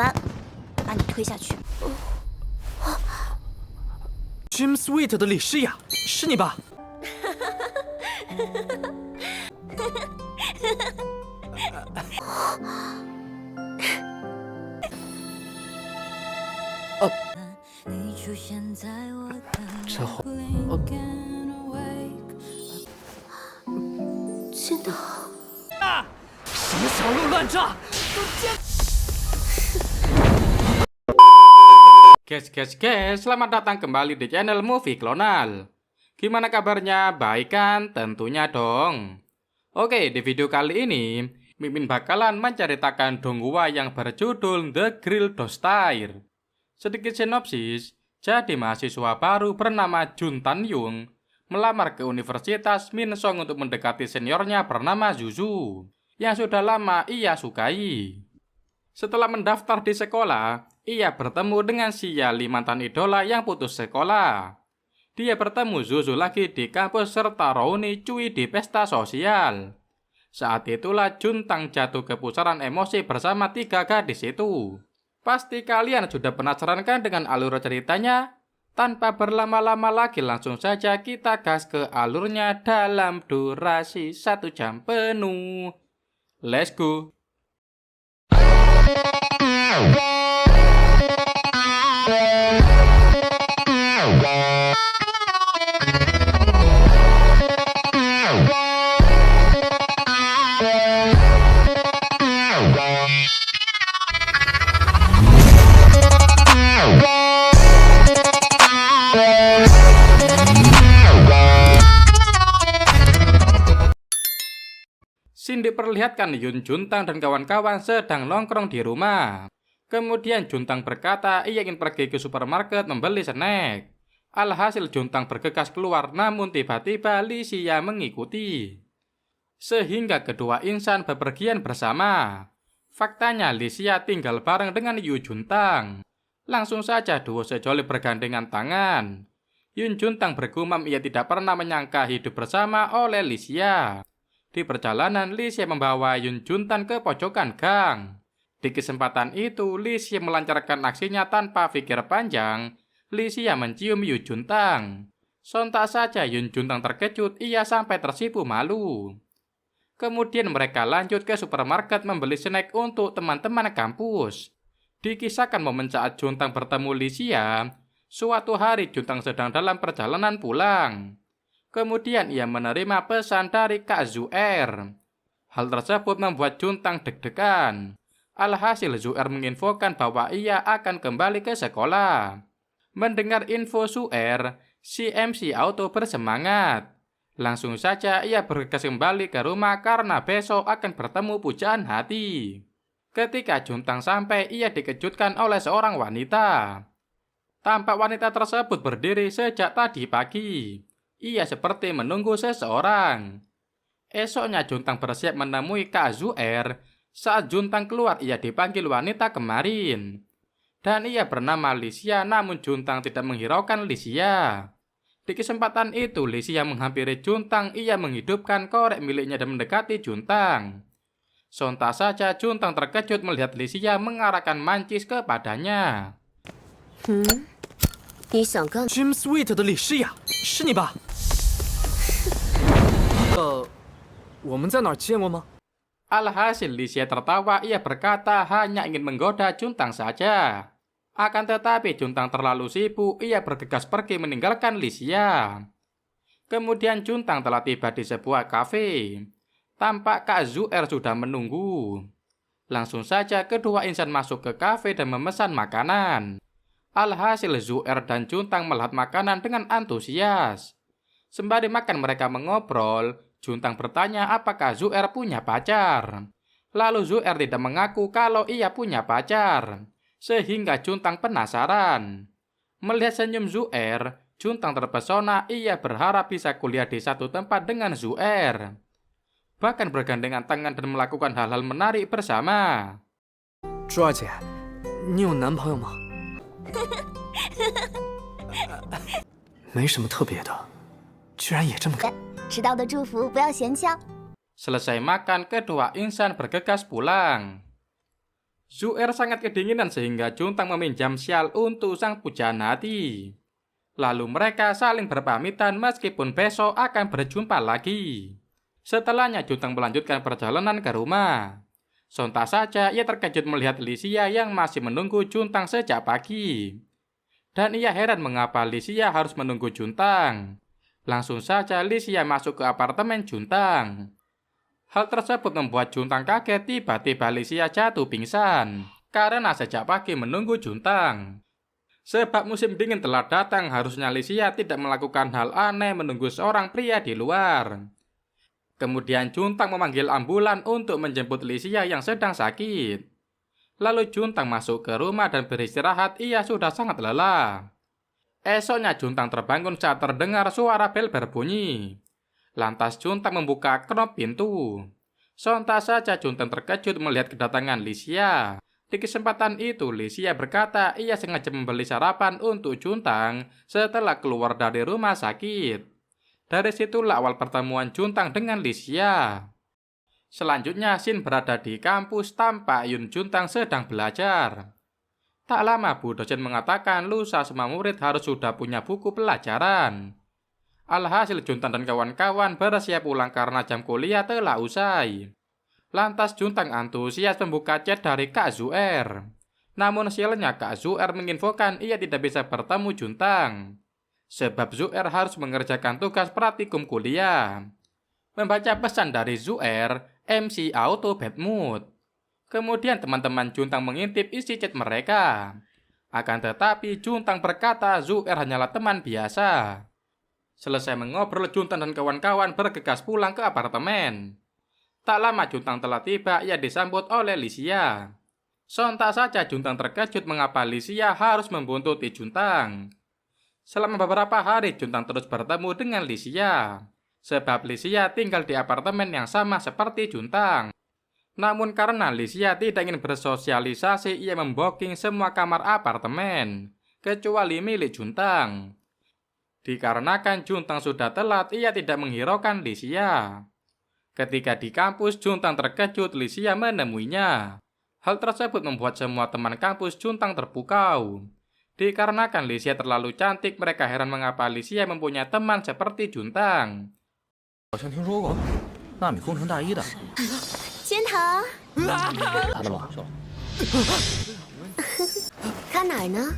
帆，把你推下去。Gym Sweet 的李诗雅，是你吧？这会真的。什么小鹿乱撞？都见。Guys, selamat datang kembali di channel Movie Klonal. Gimana kabarnya? Baik kan? Tentunya dong. Oke, di video kali ini, Mimin bakalan menceritakan donghua yang berjudul The Grill Dostair. Sedikit sinopsis, jadi mahasiswa baru bernama Jun Tan Yung melamar ke Universitas Minsong untuk mendekati seniornya bernama Zuzu, yang sudah lama ia sukai. Setelah mendaftar di sekolah, ia bertemu dengan si Yali mantan idola yang putus sekolah. Dia bertemu Zuzu lagi di kampus serta Rouni Cui di pesta sosial. Saat itulah Juntang jatuh ke pusaran emosi bersama 3 gadis itu. Pasti kalian sudah penasaran kan dengan alur ceritanya? Tanpa berlama-lama lagi langsung saja kita gas ke alurnya dalam durasi 1 jam penuh. Let's go! Scene diperlihatkan Yun Juntang dan kawan-kawan sedang nongkrong di rumah. Kemudian Juntang berkata ia ingin pergi ke supermarket membeli snack. Alhasil Juntang bergegas keluar, namun tiba-tiba Li Xia mengikuti. Sehingga kedua insan bepergian bersama. Faktanya Li Xia tinggal bareng dengan Yu Juntang. Langsung saja duo sejoli bergandengan tangan. Yun Juntang bergumam ia tidak pernah menyangka hidup bersama oleh Li Xia. Di perjalanan, Li Xia membawa Yun Juntang ke pojokan gang. Di kesempatan itu, Li Xia melancarkan aksinya tanpa pikir panjang. Li Xia mencium Yu Juntang. Sontak saja Yun Juntang terkejut, ia sampai tersipu malu. Kemudian mereka lanjut ke supermarket membeli snack untuk teman-teman kampus. Dikisahkan momen saat Juntang bertemu Li Xia. Suatu hari Juntang sedang dalam perjalanan pulang. Kemudian ia menerima pesan dari Kak Zuer. Hal tersebut membuat Juntang deg-degan. Alhasil Zuer menginfokan bahwa ia akan kembali ke sekolah. Mendengar info Zuer, si MC Auto bersemangat. Langsung saja ia bergegas kembali ke rumah karena besok akan bertemu pujaan hati. Ketika Juntang sampai, ia dikejutkan oleh seorang wanita. Tampak wanita tersebut berdiri sejak tadi pagi. Ia seperti menunggu seseorang. Esoknya Juntang bersiap menemui Kak Zuer. Saat Juntang keluar, ia dipanggil wanita kemarin. Dan ia bernama Li Xia, namun Juntang tidak menghiraukan Li Xia. Di kesempatan itu, Li Xia menghampiri Juntang. Ia menghidupkan korek miliknya dan mendekati Juntang. Sontak saja Juntang terkejut melihat Li Xia mengarahkan mancis kepadanya. Gym Sweet 的李诗雅，是你吧？我们在哪儿见过吗？ Alhasil Li Xia tertawa, ia berkata hanya ingin menggoda Juntang saja. Akan tetapi Juntang terlalu sibuk, ia bergegas pergi meninggalkan Li Xia. Kemudian Juntang telah tiba di sebuah kafe. Tampak Kak Zuer sudah menunggu. Langsung saja kedua insan masuk ke kafe dan memesan makanan. Alhasil Zuer dan Juntang melihat makanan dengan antusias. Sembari makan mereka mengobrol, Juntang bertanya apakah Zuer punya pacar. Lalu Zuer tidak mengaku kalau ia punya pacar. Sehingga Juntang penasaran. Melihat senyum Zuer, Juntang terpesona, ia berharap bisa kuliah di satu tempat dengan Zuer. Bahkan bergandengan tangan dan melakukan hal-hal menarik bersama. 朱二姐，你有男朋友吗？没什么特别的，居然也这么干。迟到的祝福不要嫌弃哦。 Selesai makan, kedua insan bergegas pulang. Zu'er sangat kedinginan sehingga Juntang meminjam syal untuk sang pujaan hati. Lalu mereka saling berpamitan meskipun besok akan berjumpa lagi. Setelahnya Juntang melanjutkan perjalanan ke rumah. Sontak saja ia terkejut melihat Lisia yang masih menunggu Juntang sejak pagi. Dan ia heran mengapa Lisia harus menunggu Juntang. Langsung saja Lisia masuk ke apartemen Juntang. Hal tersebut membuat Juntang kaget. Tiba-tiba Lisia jatuh pingsan karena sejak pagi menunggu Juntang. Sebab musim dingin telah datang, harusnya Lisia tidak melakukan hal aneh menunggu seorang pria di luar. Kemudian Juntang memanggil ambulan untuk menjemput Lisia yang sedang sakit. Lalu Juntang masuk ke rumah dan beristirahat, ia sudah sangat lelah. Esoknya Juntang terbangun saat terdengar suara bel berbunyi. Lantas Juntang membuka knop pintu. Sontak saja Juntang terkejut melihat kedatangan Lisia. Di kesempatan itu Lisia berkata ia sengaja membeli sarapan untuk Juntang setelah keluar dari rumah sakit. Dari situlah awal pertemuan Juntang dengan Lisia. Selanjutnya Shin berada di kampus tampak Yun Juntang sedang belajar. Tak lama Bu dosen mengatakan lusa semua murid harus sudah punya buku pelajaran. Alhasil Juntang dan kawan-kawan bersiap pulang karena jam kuliah telah usai. Lantas Juntang antusias membuka chat dari Kak Zu'er. Namun sialnya Kak Zu'er menginfokan ia tidak bisa bertemu Juntang. Sebab Zu'er harus mengerjakan tugas praktikum kuliah. Membaca pesan dari Zu'er, MC auto bad mood. Kemudian teman-teman Juntang mengintip isi chat mereka. Akan tetapi Juntang berkata Zu'er hanyalah teman biasa. Selesai mengobrol, Juntang dan kawan-kawan bergegas pulang ke apartemen. Tak lama Juntang telah tiba, ia disambut oleh Lisia. Sontak saja Juntang terkejut mengapa Lisia harus membuntuti Juntang. Selama beberapa hari Juntang terus bertemu dengan Lisia. Sebab Lisia tinggal di apartemen yang sama seperti Juntang. Namun karena Lisia tidak ingin bersosialisasi, ia membooking semua kamar apartemen, kecuali milik Juntang. Dikarenakan Juntang sudah telat, ia tidak menghiraukan Lisia. Ketika di kampus, Juntang terkejut Lisia menemuinya. Hal tersebut membuat semua teman kampus Juntang terpukau. Dikarenakan Lisia terlalu cantik, mereka heran mengapa Lisia mempunyai teman seperti Juntang. 好像听说过，纳米工程大一的，仙桃，打的吗？看哪儿呢？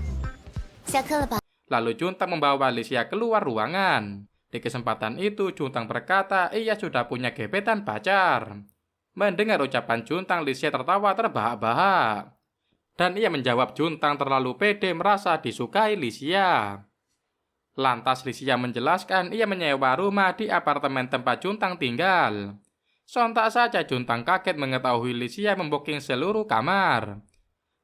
下课了吧？ Lalu Juntang membawa Lisia keluar ruangan. Di kesempatan itu Juntang berkata ia sudah punya gebetan pacar. Mendengar ucapan Juntang, Lisia tertawa terbahak-bahak. Dan ia menjawab Juntang terlalu pede merasa disukai Lisia. Lantas Lisia menjelaskan ia menyewa rumah di apartemen tempat Juntang tinggal. Sontak saja Juntang kaget mengetahui Lisia membooking seluruh kamar.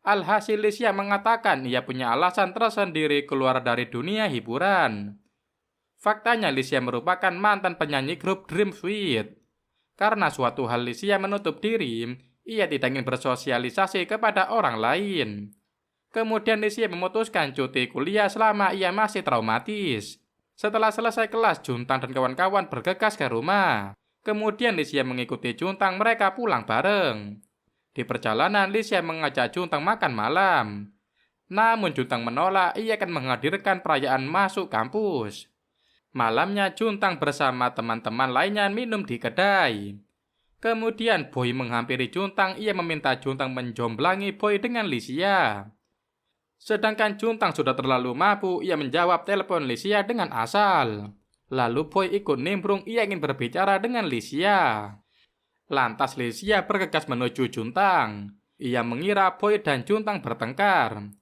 Alhasil Lisia mengatakan ia punya alasan tersendiri keluar dari dunia hiburan. Faktanya Lisia merupakan mantan penyanyi grup Dream Suite. Karena suatu hal Lisia menutup diri, ia tidak ingin bersosialisasi kepada orang lain. Kemudian Lisia memutuskan cuti kuliah selama ia masih traumatis. Setelah selesai kelas, Juntang dan kawan-kawan bergegas ke rumah. Kemudian Lisia mengikuti Juntang, mereka pulang bareng. Di perjalanan, Lisia mengajak Juntang makan malam. Namun Juntang menolak, ia akan menghadirkan perayaan masuk kampus. Malamnya Juntang bersama teman-teman lainnya minum di kedai. Kemudian Boy menghampiri Juntang, ia meminta Juntang menjomblangi Boy dengan Lisia. Sedangkan Juntang sudah terlalu mabuk, ia menjawab telepon Lisia dengan asal. Lalu Boy ikut nimbrung, ia ingin berbicara dengan Lisia. Lantas Lisia bergegas menuju Juntang. Ia mengira Boy dan Juntang bertengkar.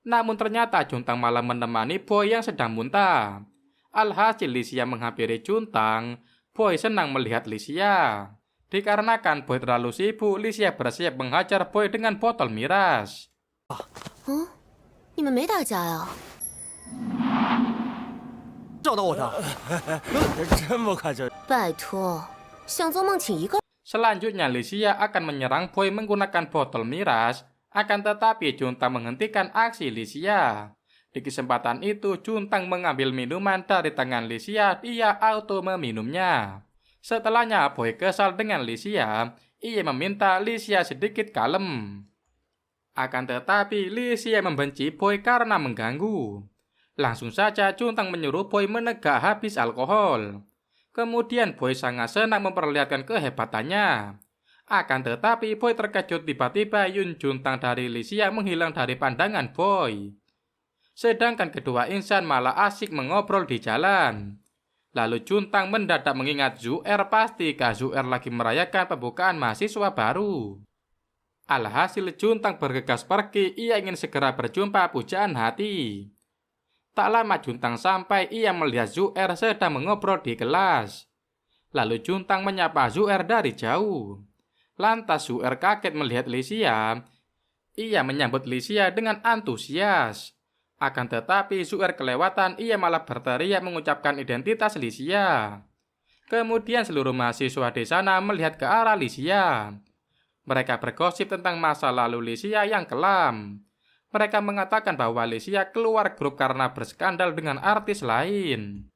Namun ternyata Juntang malah menemani Boy yang sedang muntah. Alhasil Lisia menghampiri Juntang. Boy senang melihat Lisia. Dikarenakan Boy terlalu sibuk, Lisia bersiap menghajar Boy dengan botol miras. 你们没打架呀？找到我的，这么快就……拜托，想做梦请一个。 Selanjutnya Lisia akan menyerang Boy menggunakan botol miras. Akan tetapi Juntang menghentikan aksi Lisia. Di kesempatan itu Juntang mengambil minuman dari tangan Lisia. Ia auto meminumnya. Setelahnya Boy kesal dengan Lisia. Ia meminta Lisia sedikit kalem. Akan tetapi Lixia membenci Boy karena mengganggu. Langsung saja Juntang menyuruh Boy menegak habis alkohol. Kemudian Boy sangat senang memperlihatkan kehebatannya. Akan tetapi Boy terkejut tiba-tiba Yun Juntang dari Lixia menghilang dari pandangan Boy. Sedangkan kedua insan malah asik mengobrol di jalan. Lalu Juntang mendadak mengingat Zu'er, pastikah Zu'er lagi merayakan pembukaan mahasiswa baru. Alhasil Juntang bergegas pergi, ia ingin segera berjumpa pujaan hati. Tak lama Juntang sampai, ia melihat Zu'er sedang mengobrol di kelas. Lalu Juntang menyapa Zu'er dari jauh. Lantas Zu'er kaget melihat Lixia. Ia menyambut Lixia dengan antusias. Akan tetapi Zu'er kelewatan, ia malah berteriak mengucapkan identitas Lixia. Kemudian seluruh mahasiswa di sana melihat ke arah Lixia. Mereka bergosip tentang masa lalu Lixia yang kelam. Mereka mengatakan bahwa Lixia keluar grup karena berskandal dengan artis lain.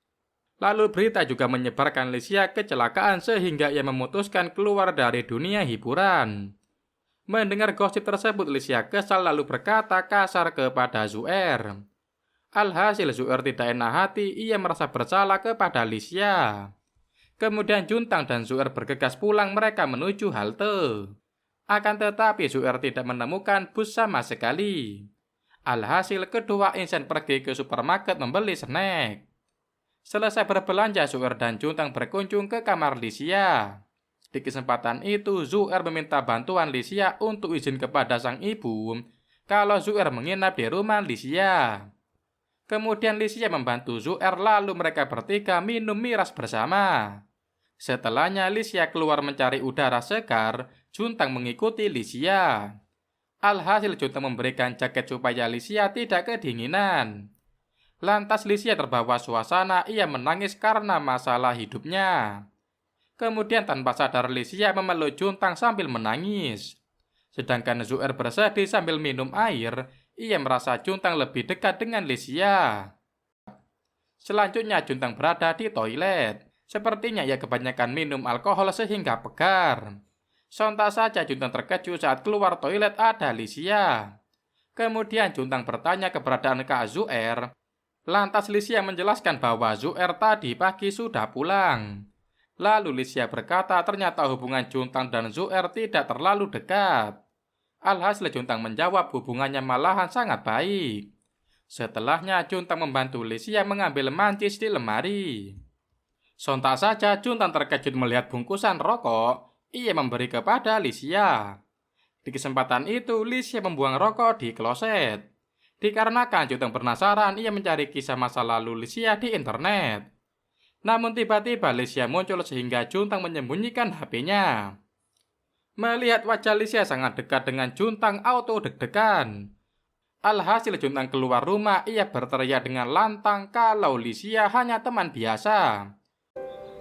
Lalu berita juga menyebarkan Lixia kecelakaan sehingga ia memutuskan keluar dari dunia hiburan. Mendengar gosip tersebut, Lixia kesal lalu berkata kasar kepada Zu'er. Alhasil Zu'er tidak enak hati, ia merasa bersalah kepada Lixia. Kemudian Juntang dan Zu'er bergegas pulang, mereka menuju halte. Akan tetapi Zu'er tidak menemukan bus sama sekali. Alhasil kedua insan pergi ke supermarket membeli snack. Selesai berbelanja, Zu'er dan Juntang berkunjung ke kamar Lixia. Di kesempatan itu, Zu'er meminta bantuan Lixia untuk izin kepada sang ibu kalau Zu'er menginap di rumah Lixia. Kemudian Lixia membantu Zu'er, lalu mereka bertiga minum miras bersama. Setelahnya Lixia keluar mencari udara segar, Juntang mengikuti Lixia. Alhasil Juntang memberikan jaket supaya Lixia tidak kedinginan. Lantas Lixia terbawa suasana, ia menangis karena masalah hidupnya. Kemudian tanpa sadar Lixia memeluk Juntang sambil menangis. Sedangkan Zu'er bersedih sambil minum air, ia merasa Juntang lebih dekat dengan Lixia. Selanjutnya Juntang berada di toilet. Sepertinya ia kebanyakan minum alkohol sehingga pegar. Sontak saja Juntang terkejut saat keluar toilet ada Lixia. Kemudian Juntang bertanya keberadaan Kak Zu'er. Lantas Lixia menjelaskan bahwa Zu'er tadi pagi sudah pulang. Lalu Lixia berkata ternyata hubungan Juntang dan Zu'er tidak terlalu dekat. Alhasil Juntang menjawab hubungannya malahan sangat baik. Setelahnya Juntang membantu Lixia mengambil mancis di lemari. Sontak saja Juntang terkejut melihat bungkusan rokok. Ia memberi kepada Lixia. Di kesempatan itu, Lixia membuang rokok di kloset. Dikarenakan Juntang penasaran, ia mencari kisah masa lalu Lixia di internet. Namun tiba-tiba Lixia muncul sehingga Juntang menyembunyikan HP-nya. Melihat wajah Lixia sangat dekat dengan Juntang, auto deg-degan. Alhasil Juntang keluar rumah, ia berteriak dengan lantang kalau Lixia hanya teman biasa.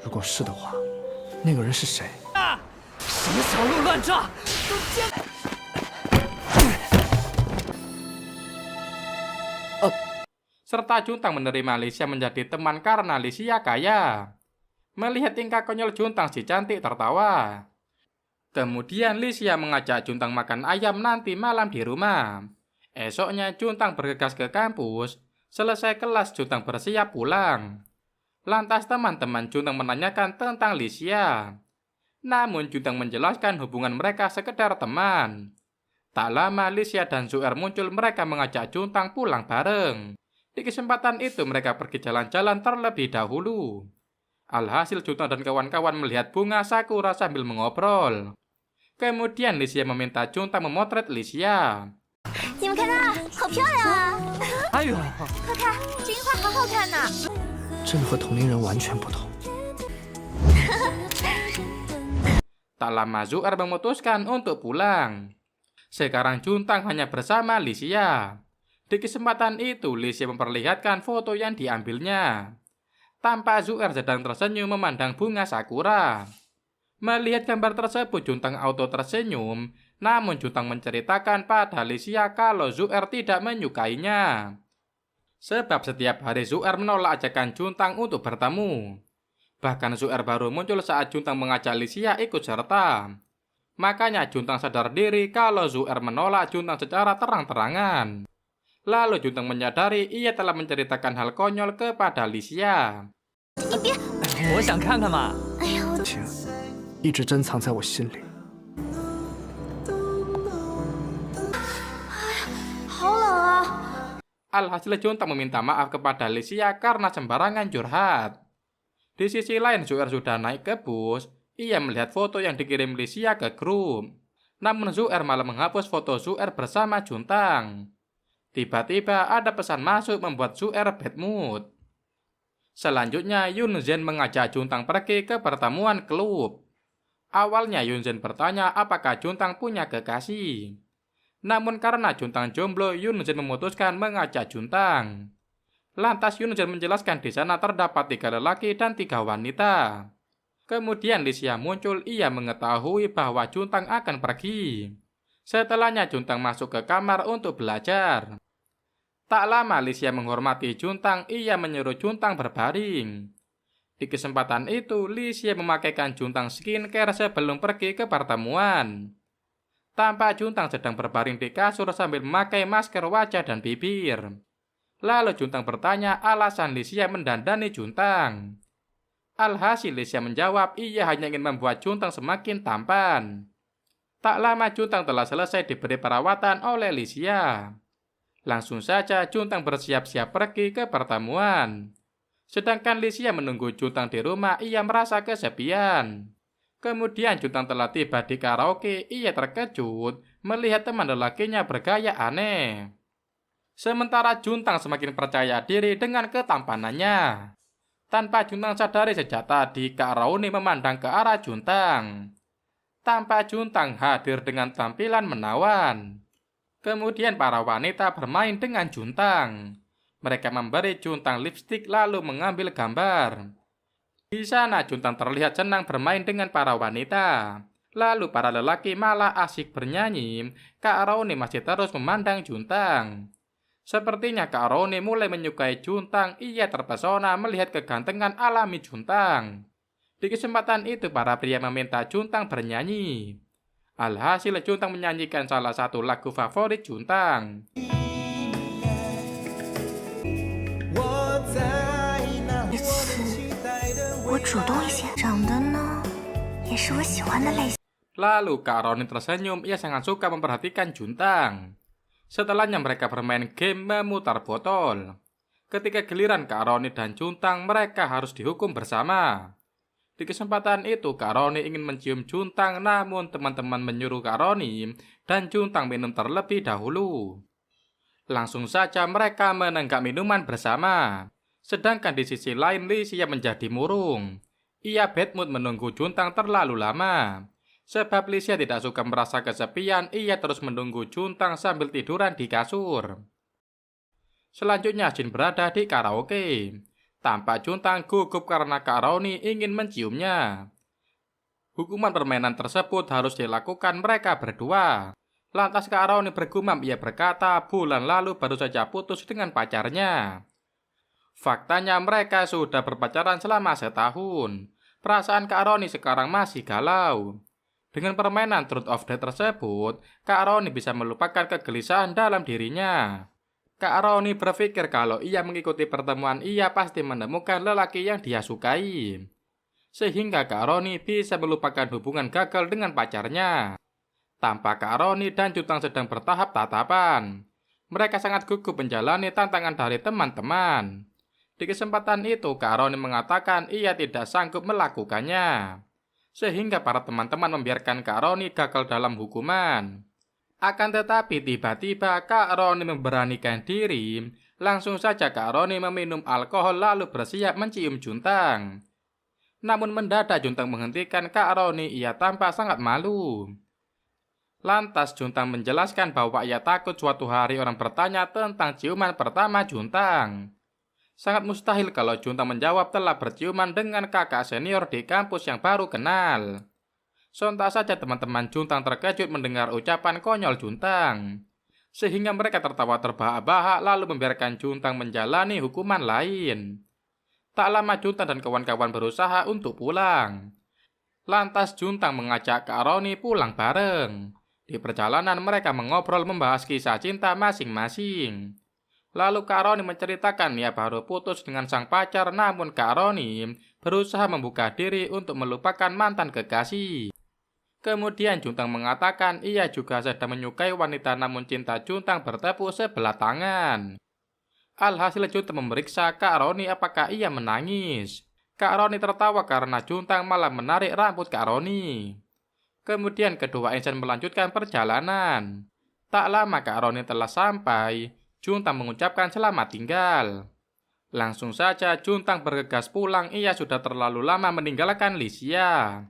如果是的话，那个人是谁？ 什么小鹿乱撞！ Serta Juntang menerima Lixia menjadi teman karena Lixia kaya. Melihat tingkah konyol Juntang, si cantik tertawa. Kemudian Lixia mengajak Juntang makan ayam nanti malam di rumah. Esoknya Juntang bergegas ke kampus. Selesai kelas Juntang bersiap pulang. Lantas teman-teman Juntang menanyakan tentang Lixia. Namun Juntang menjelaskan hubungan mereka sekedar teman. Tak lama Lixia dan Zu'er muncul, mereka mengajak Juntang pulang bareng. Di kesempatan itu mereka pergi jalan-jalan terlebih dahulu. Alhasil Juntang dan kawan-kawan melihat bunga sakura sambil mengobrol. Kemudian Lixia meminta Juntang memotret Lixia. 你们看它，好漂亮啊！ 哎呦， 快看，这樱花好好看呐、 真的和同龄人完全不同。 Tak lama Zu'er memutuskan untuk pulang. Sekarang Juntang hanya bersama Lixia. Di kesempatan itu Lixia memperlihatkan foto yang diambilnya. Tampak Zu'er sedang tersenyum memandang bunga sakura. Melihat gambar tersebut Juntang auto tersenyum. Namun Juntang menceritakan pada Lixia kalau Zu'er tidak menyukainya. Sebab setiap hari Zu'er menolak ajakan Juntang untuk bertemu. Bahkan Zu'er baru muncul saat Juntang mengajak Lixia ikut serta. Makanya Juntang sadar diri kalau Zu'er menolak Juntang secara terang-terangan. Lalu Juntang menyadari ia telah menceritakan hal konyol kepada Lixia. 我想看看嘛。哎呀，我情一直珍藏在我心里。好冷啊！ Alhasil Juntang meminta maaf kepada Lixia karena sembarangan curhat. Di sisi lain Zu'er sudah naik ke bus. Ia melihat foto yang dikirim Lixia ke grup. Namun Zu'er malah menghapus foto Zu'er bersama Juntang. Tiba-tiba ada pesan masuk membuat Zu'er bad mood. Selanjutnya Yunzhen mengajak Juntang pergi ke pertemuan klub. Awalnya Yunzhen bertanya apakah Juntang punya kekasih. Namun karena Juntang jomblo, Yunzhen memutuskan mengajak Juntang. Lantas Yunzhen menjelaskan di sana terdapat 3 lelaki dan 3 wanita. Kemudian Lixia muncul, ia mengetahui bahwa Juntang akan pergi. Setelahnya Juntang masuk ke kamar untuk belajar. Tak lama Lixia menghormati Juntang, ia menyuruh Juntang berbaring. Di kesempatan itu, Lixia memakaikan Juntang skincare sebelum pergi ke pertemuan. Tampak Juntang sedang berbaring di kasur sambil memakai masker wajah dan bibir. Lalu Juntang bertanya alasan Lixia mendandani Juntang. Alhasil Lixia menjawab ia hanya ingin membuat Juntang semakin tampan. Tak lama Juntang telah selesai diberi perawatan oleh Lixia. Langsung saja Juntang bersiap-siap pergi ke pertemuan. Sedangkan Lixia menunggu Juntang di rumah, ia merasa kesepian. Kemudian Juntang telah tiba di karaoke, ia terkejut melihat teman lelakinya bergaya aneh. Sementara Juntang semakin percaya diri dengan ketampanannya. Tanpa Juntang sadari sejak tadi, Kak Rauni memandang ke arah Juntang. Tanpa Juntang hadir dengan tampilan menawan. Kemudian para wanita bermain dengan Juntang. Mereka memberi Juntang lipstik lalu mengambil gambar. Di sana Juntang terlihat senang bermain dengan para wanita. Lalu para lelaki malah asyik bernyanyi. Kak Rauni masih terus memandang Juntang. Sepertinya Kak Rauni mulai menyukai Juntang, ia terpesona melihat kegantengan alami Juntang. Di kesempatan itu para pria meminta Juntang bernyanyi. Alhasil Juntang menyanyikan salah satu lagu favorit Juntang. 这次我主动一些，长得呢也是我喜欢的类型。 Lalu Kak Rauni tersenyum, ia sangat suka memperhatikan Juntang. Setelahnya mereka bermain game memutar botol. Ketika giliran Kak Rauni dan Juntang, mereka harus dihukum bersama. Di kesempatan itu Kak Rauni ingin mencium Juntang, namun teman-teman menyuruh Kak Rauni dan Juntang minum terlebih dahulu. Langsung saja mereka menenggak minuman bersama. Sedangkan di sisi lain Lixia menjadi murung. Ia bad mood menunggu Juntang terlalu lama. Sebab Lixia tidak suka merasa kesepian, ia terus menunggu Juntang sambil tiduran di kasur. Selanjutnya Jin berada di karaoke. Tampak Juntang gugup karena Kak Rauni ingin menciumnya. Hukuman permainan tersebut harus dilakukan mereka berdua. Lantas Kak Rauni bergumam, ia berkata bulan lalu baru saja putus dengan pacarnya. Faktanya mereka sudah berpacaran selama setahun. Perasaan Kak Rauni sekarang masih galau. Dengan permainan Truth or Dare tersebut, Kak Rauni bisa melupakan kegelisahan dalam dirinya. Kak Rauni berpikir kalau ia mengikuti pertemuan, ia pasti menemukan lelaki yang dia sukai. Sehingga Kak Rauni bisa melupakan hubungan gagal dengan pacarnya. Tampak Kak Rauni dan Juntang sedang bertahap tatapan. Mereka sangat gugup menjalani tantangan dari teman-teman. Di kesempatan itu, Kak Rauni mengatakan ia tidak sanggup melakukannya. Sehingga para teman-teman membiarkan Kak Rauni gagal dalam hukuman. Akan tetapi tiba-tiba Kak Rauni memberanikan diri. Langsung saja Kak Rauni meminum alkohol lalu bersiap mencium Juntang. Namun mendadak Juntang menghentikan Kak Rauni, ia tampak sangat malu. Lantas Juntang menjelaskan bahwa ia takut suatu hari orang bertanya tentang ciuman pertama Juntang. Sangat mustahil kalau Juntang menjawab telah berciuman dengan kakak senior di kampus yang baru kenal. Sontak saja teman-teman Juntang terkejut mendengar ucapan konyol Juntang. Sehingga mereka tertawa terbahak-bahak lalu membiarkan Juntang menjalani hukuman lain. Tak lama Juntang dan kawan-kawan berusaha untuk pulang. Lantas Juntang mengajak Kak Roni pulang bareng. Di perjalanan mereka mengobrol membahas kisah cinta masing-masing. Lalu Kak Roni menceritakan ia baru putus dengan sang pacar, namun Kak Roni berusaha membuka diri untuk melupakan mantan kekasih. Kemudian Juntang mengatakan ia juga sedang menyukai wanita, namun cinta Juntang bertepuk sebelah tangan. Alhasil Juntang memeriksa Kak Roni apakah ia menangis. Kak Roni tertawa karena Juntang malah menarik rambut Kak Roni. Kemudian kedua insan melanjutkan perjalanan. Tak lama Kak Roni telah sampai. Juntang mengucapkan selamat tinggal. Langsung saja Juntang bergegas pulang, ia sudah terlalu lama meninggalkan Lisia.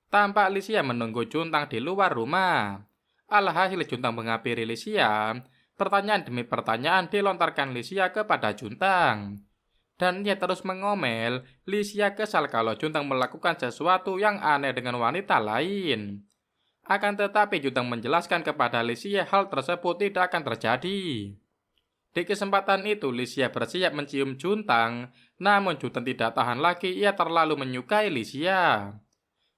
Tampak Lisia menunggu Juntang di luar rumah. Alhasil Juntang menghampiri Lisia. Pertanyaan demi pertanyaan dilontarkan Lisia kepada Juntang. Dan ia terus mengomel. Lisia kesal kalau Juntang melakukan sesuatu yang aneh dengan wanita lain. Akan tetapi Juntang menjelaskan kepada Lisia hal tersebut tidak akan terjadi. Di kesempatan itu Lisia bersiap mencium Juntang, namun Juntang tidak tahan lagi, ia terlalu menyukai Lisia.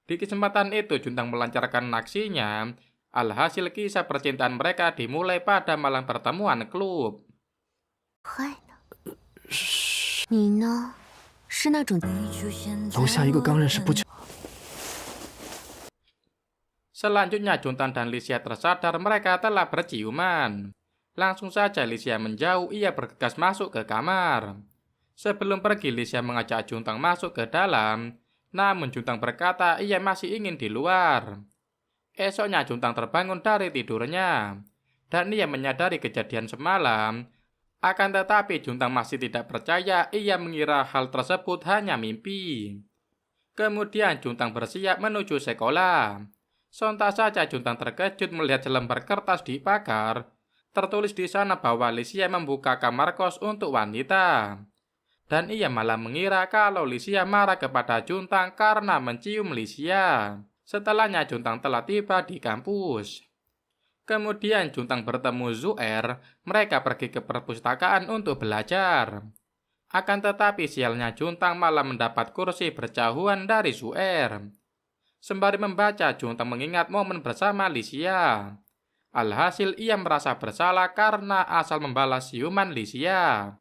Di kesempatan itu Juntang melancarkan aksinya. Alhasil kisah percintaan mereka dimulai pada malam pertemuan klub. 坏呢？你呢？是那种楼下一个刚认识不久。 Selanjutnya Juntang dan Lisia tersadar mereka telah berciuman. Langsung saja Lisia menjauh, ia bergegas masuk ke kamar. Sebelum pergi Lisia mengajak Juntang masuk ke dalam. Namun Juntang berkata ia masih ingin di luar. Esoknya Juntang terbangun dari tidurnya. Dan ia menyadari kejadian semalam. Akan tetapi Juntang masih tidak percaya, ia mengira hal tersebut hanya mimpi. Kemudian Juntang bersiap menuju sekolah. Sontak saja Juntang terkejut melihat selembar kertas di pagar. Tertulis di sana bahwa Lisia membuka kamar kos untuk wanita. Dan ia malah mengira kalau Lisia marah kepada Juntang karena mencium Lisia. Setelahnya Juntang telah tiba di kampus. Kemudian Juntang bertemu Zuer, mereka pergi ke perpustakaan untuk belajar. Akan tetapi sialnya Juntang malah mendapat kursi berjauhan dari Zuer. Sembari membaca, Juntang mengingat momen bersama Lisia. Alhasil ia merasa bersalah karena asal membalas ciuman Lisia.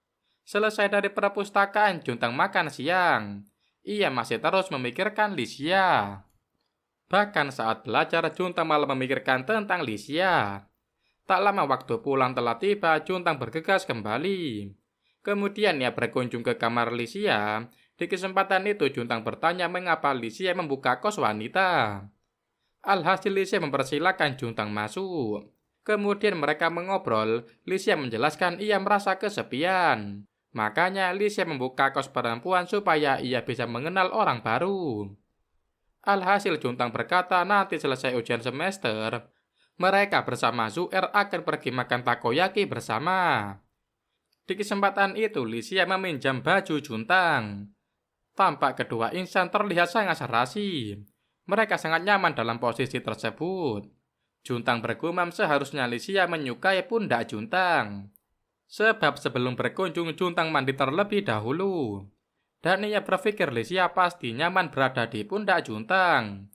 Selesai dari perpustakaan, Juntang makan siang. Ia masih terus memikirkan Lisia. Bahkan saat belajar, Juntang malah memikirkan tentang Lisia. Tak lama waktu pulang telah tiba, Juntang bergegas kembali. Kemudian ia berkunjung ke kamar Lisia. Di kesempatan itu, Juntang bertanya mengapa Lisia membuka kos wanita. Alhasil Lisia mempersilahkan Juntang masuk. Kemudian mereka mengobrol. Lisia menjelaskan ia merasa kesepian. Makanya Lisia membuka kos perempuan supaya ia bisa mengenal orang baru. Alhasil Juntang berkata nanti selesai ujian semester, mereka bersama Zuer akan pergi makan takoyaki bersama. Di kesempatan itu Lisia meminjam baju Juntang. Tampak kedua insan terlihat sangat serasi. Mereka sangat nyaman dalam posisi tersebut. Juntang bergumam seharusnya Lisia menyukai pundak Juntang. Sebab sebelum berkunjung Juntang mandi terlebih dahulu. Dan ia berpikir Lisia pasti nyaman berada di pundak Juntang.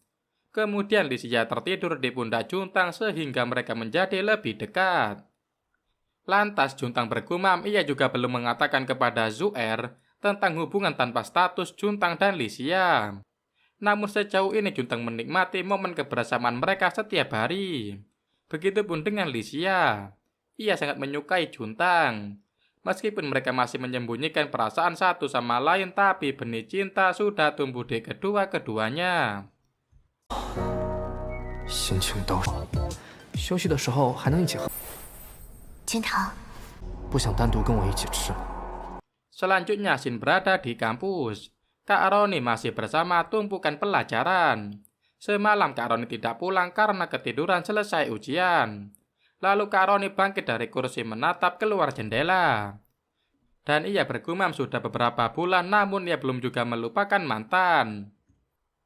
Kemudian Lisia tertidur di pundak Juntang sehingga mereka menjadi lebih dekat. Lantas Juntang bergumam ia juga belum mengatakan kepada Zuer tentang hubungan tanpa status Juntang dan Lisia. Namun sejauh ini Juntang menikmati momen kebersamaan mereka setiap hari. Begitupun dengan Lisia. Ia sangat menyukai Juntang. Meskipun mereka masih menyembunyikan perasaan satu sama lain, tapi benih cinta sudah tumbuh di kedua-keduanya. 心情都休息的时候还能一起喝， 金堂， 不想单独跟我一起吃。 Selanjutnya Shin berada di kampus. Kak Roni masih bersama tumpukan pelajaran. Semalam Kak Roni tidak pulang karena ketiduran selesai ujian. Lalu Kak Roni bangkit dari kursi menatap keluar jendela. Dan ia bergumam sudah beberapa bulan namun ia belum juga melupakan mantan.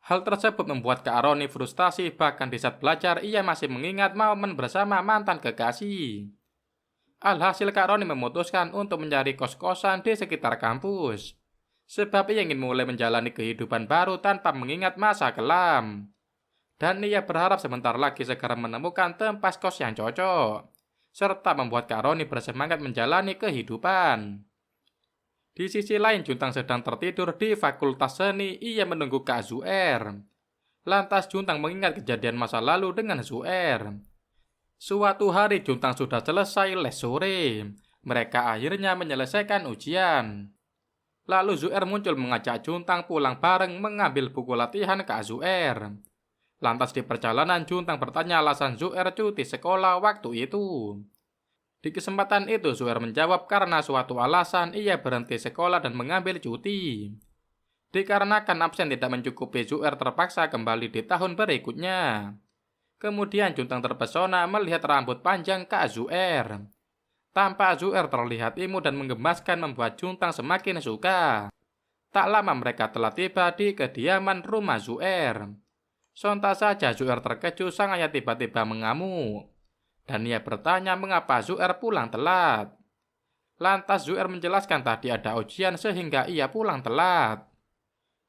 Hal tersebut membuat Kak Roni frustasi, bahkan di saat belajar ia masih mengingat momen bersama mantan kekasih. Alhasil Kak Roni memutuskan untuk mencari kos-kosan di sekitar kampus. Sebab ia ingin mulai menjalani kehidupan baru tanpa mengingat masa kelam. Dan ia berharap sebentar lagi segera menemukan tempat kos yang cocok, serta membuat Kak Roni bersemangat menjalani kehidupan. Di sisi lain, Juntang sedang tertidur di Fakultas Seni. Ia menunggu Kak Zuer. Lantas Juntang mengingat kejadian masa lalu dengan Zuer. Suatu hari Juntang sudah selesai les sore. Mereka akhirnya menyelesaikan ujian. Lalu Zuer muncul mengajak Juntang pulang bareng mengambil buku latihan Kak Zuer. Lantas di perjalanan Juntang bertanya alasan Zuer cuti sekolah waktu itu. Di kesempatan itu Zuer menjawab karena suatu alasan ia berhenti sekolah dan mengambil cuti. Dikarenakan absen tidak mencukupi, Zuer terpaksa kembali di tahun berikutnya. Kemudian Juntang terpesona melihat rambut panjang Kak Zuer. Tampak Zuer terlihat imut dan menggemaskan membuat Juntang semakin suka. Tak lama mereka telah tiba di kediaman rumah Zuer. Sontak saja Zuer terkejut sang ayah tiba-tiba mengamuk. Dan ia bertanya mengapa Zuer pulang telat. Lantas Zuer menjelaskan tadi ada ujian sehingga ia pulang telat.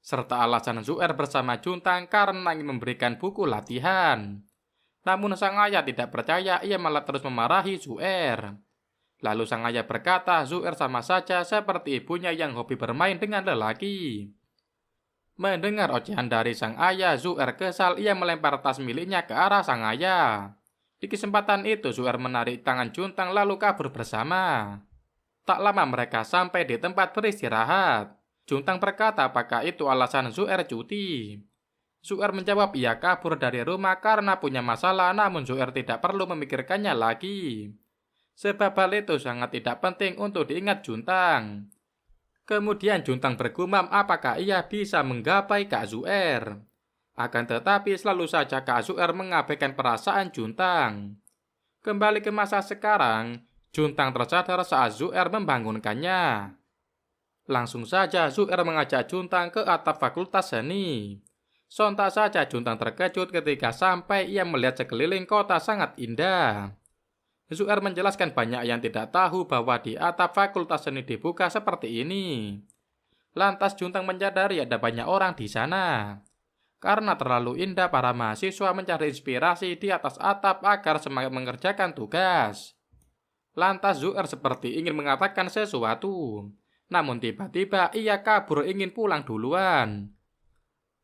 Serta alasan Zuer bersama Juntang karena ingin memberikan buku latihan. Namun sang ayah tidak percaya, ia malah terus memarahi Zuer. Lalu sang ayah berkata Zuer sama saja seperti ibunya yang hobi bermain dengan lelaki. Mendengar ocehan dari sang ayah, Zuer kesal. Ia melempar tas miliknya ke arah sang ayah. Di kesempatan itu Zuer menarik tangan Juntang lalu kabur bersama. Tak lama mereka sampai di tempat beristirahat. Juntang berkata apakah itu alasan Zuer cuti. Zuer menjawab ia kabur dari rumah karena punya masalah, namun Zuer tidak perlu memikirkannya lagi. Sebab hal itu sangat tidak penting untuk diingat Juntang. Kemudian Juntang bergumam apakah ia bisa menggapai Kak Zuer. Akan tetapi selalu saja Kak Zuer mengabaikan perasaan Juntang. Kembali ke masa sekarang, Juntang tersadar saat Zuer membangunkannya. Langsung saja Zuer mengajak Juntang ke atap Fakultas Seni. Sontak saja Juntang terkejut ketika sampai ia melihat sekeliling kota sangat indah. Zuer menjelaskan banyak yang tidak tahu bahwa di atap Fakultas Seni dibuka seperti ini. Lantas Juntang menyadari ada banyak orang di sana. Karena terlalu indah, para mahasiswa mencari inspirasi di atas atap agar semangat mengerjakan tugas. Lantas Zuer seperti ingin mengatakan sesuatu. Namun tiba-tiba ia kabur ingin pulang duluan.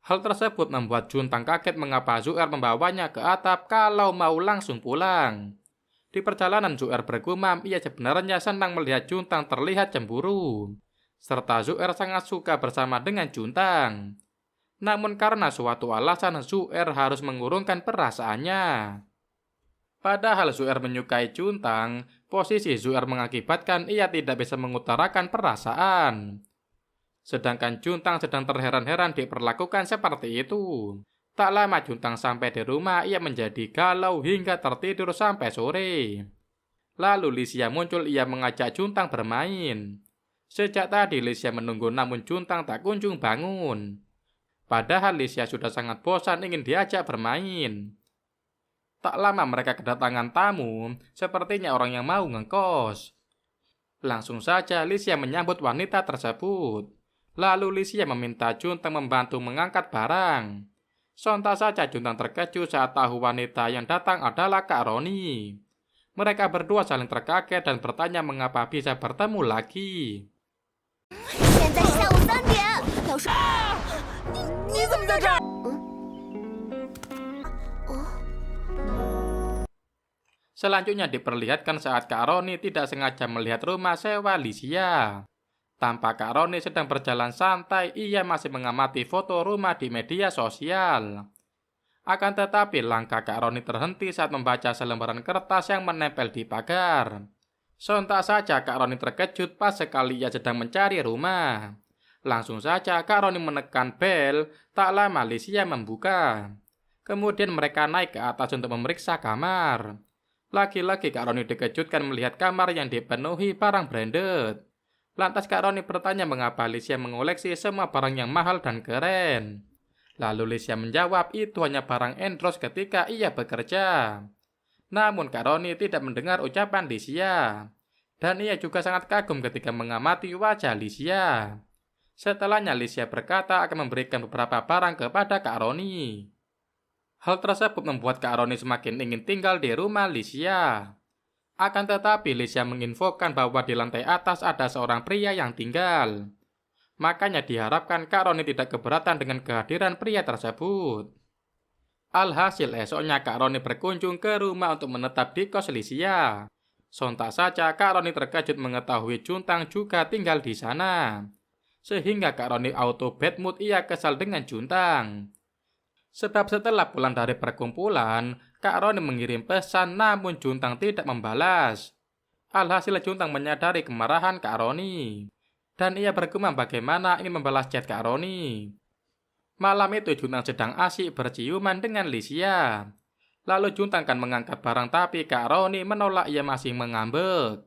Hal tersebut membuat Juntang kaget mengapa Zuer membawanya ke atap kalau mau langsung pulang. Di perjalanan Zuer bergumam ia sebenarnya senang melihat Juntang terlihat cemburu. Serta Zuer sangat suka bersama dengan Juntang. Namun karena suatu alasan Zuer harus mengurungkan perasaannya. Padahal Zuer menyukai Juntang, posisi Zuer mengakibatkan ia tidak bisa mengutarakan perasaan. Sedangkan Juntang sedang terheran-heran diperlakukan seperti itu. Tak lama Juntang sampai di rumah, ia menjadi galau hingga tertidur sampai sore. Lalu Lisia muncul, ia mengajak Juntang bermain. Sejak tadi Lisia menunggu namun Juntang tak kunjung bangun. Padahal Lisia sudah sangat bosan ingin diajak bermain. Tak lama mereka kedatangan tamu, sepertinya orang yang mau ngekos. Langsung saja Lisia menyambut wanita tersebut. Lalu Lisia meminta Juntang membantu mengangkat barang. Sontak saja Juntang terkejut saat tahu wanita yang datang adalah Kak Roni. Mereka berdua saling terkaget dan bertanya mengapa bisa bertemu lagi. Selanjutnya diperlihatkan saat Kak Roni tidak sengaja melihat rumah sewa Lisia. Tampak Kak Roni sedang berjalan santai, ia masih mengamati foto rumah di media sosial. Akan tetapi langkah Kak Roni terhenti saat membaca selembaran kertas yang menempel di pagar. Sontak saja Kak Roni terkejut pas sekali ia sedang mencari rumah. Langsung saja Kak Roni menekan bel, tak lama Lisia membuka. Kemudian mereka naik ke atas untuk memeriksa kamar. Lagi-lagi Kak Roni dikejutkan melihat kamar yang dipenuhi barang branded. Lantas Kak Roni bertanya mengapa Lisia mengoleksi semua barang yang mahal dan keren. Lalu Lisia menjawab itu hanya barang endros ketika ia bekerja. Namun Kak Roni tidak mendengar ucapan Lisia. Dan ia juga sangat kagum ketika mengamati wajah Lisia. Setelahnya Licia berkata akan memberikan beberapa barang kepada Kak Roni. Hal tersebut membuat Kak Roni semakin ingin tinggal di rumah Licia. Akan tetapi Licia menginfokan bahwa di lantai atas ada seorang pria yang tinggal. Makanya diharapkan Kak Roni tidak keberatan dengan kehadiran pria tersebut. Alhasil esoknya Kak Roni berkunjung ke rumah untuk menetap di kos Licia. Sontak saja Kak Roni terkejut mengetahui Juntang juga tinggal di sana. Sehingga Kak Roni auto bad mood, ia kesal dengan Juntang. Sebab setelah pulang dari perkumpulan, Kak Roni mengirim pesan namun Juntang tidak membalas. Alhasil Juntang menyadari kemarahan Kak Roni. Dan ia bergumam bagaimana ingin membalas chat Kak Roni. Malam itu Juntang sedang asyik berciuman dengan Licia. Lalu Juntang kan mengangkat barang tapi Kak Roni menolak, ia masih mengambek.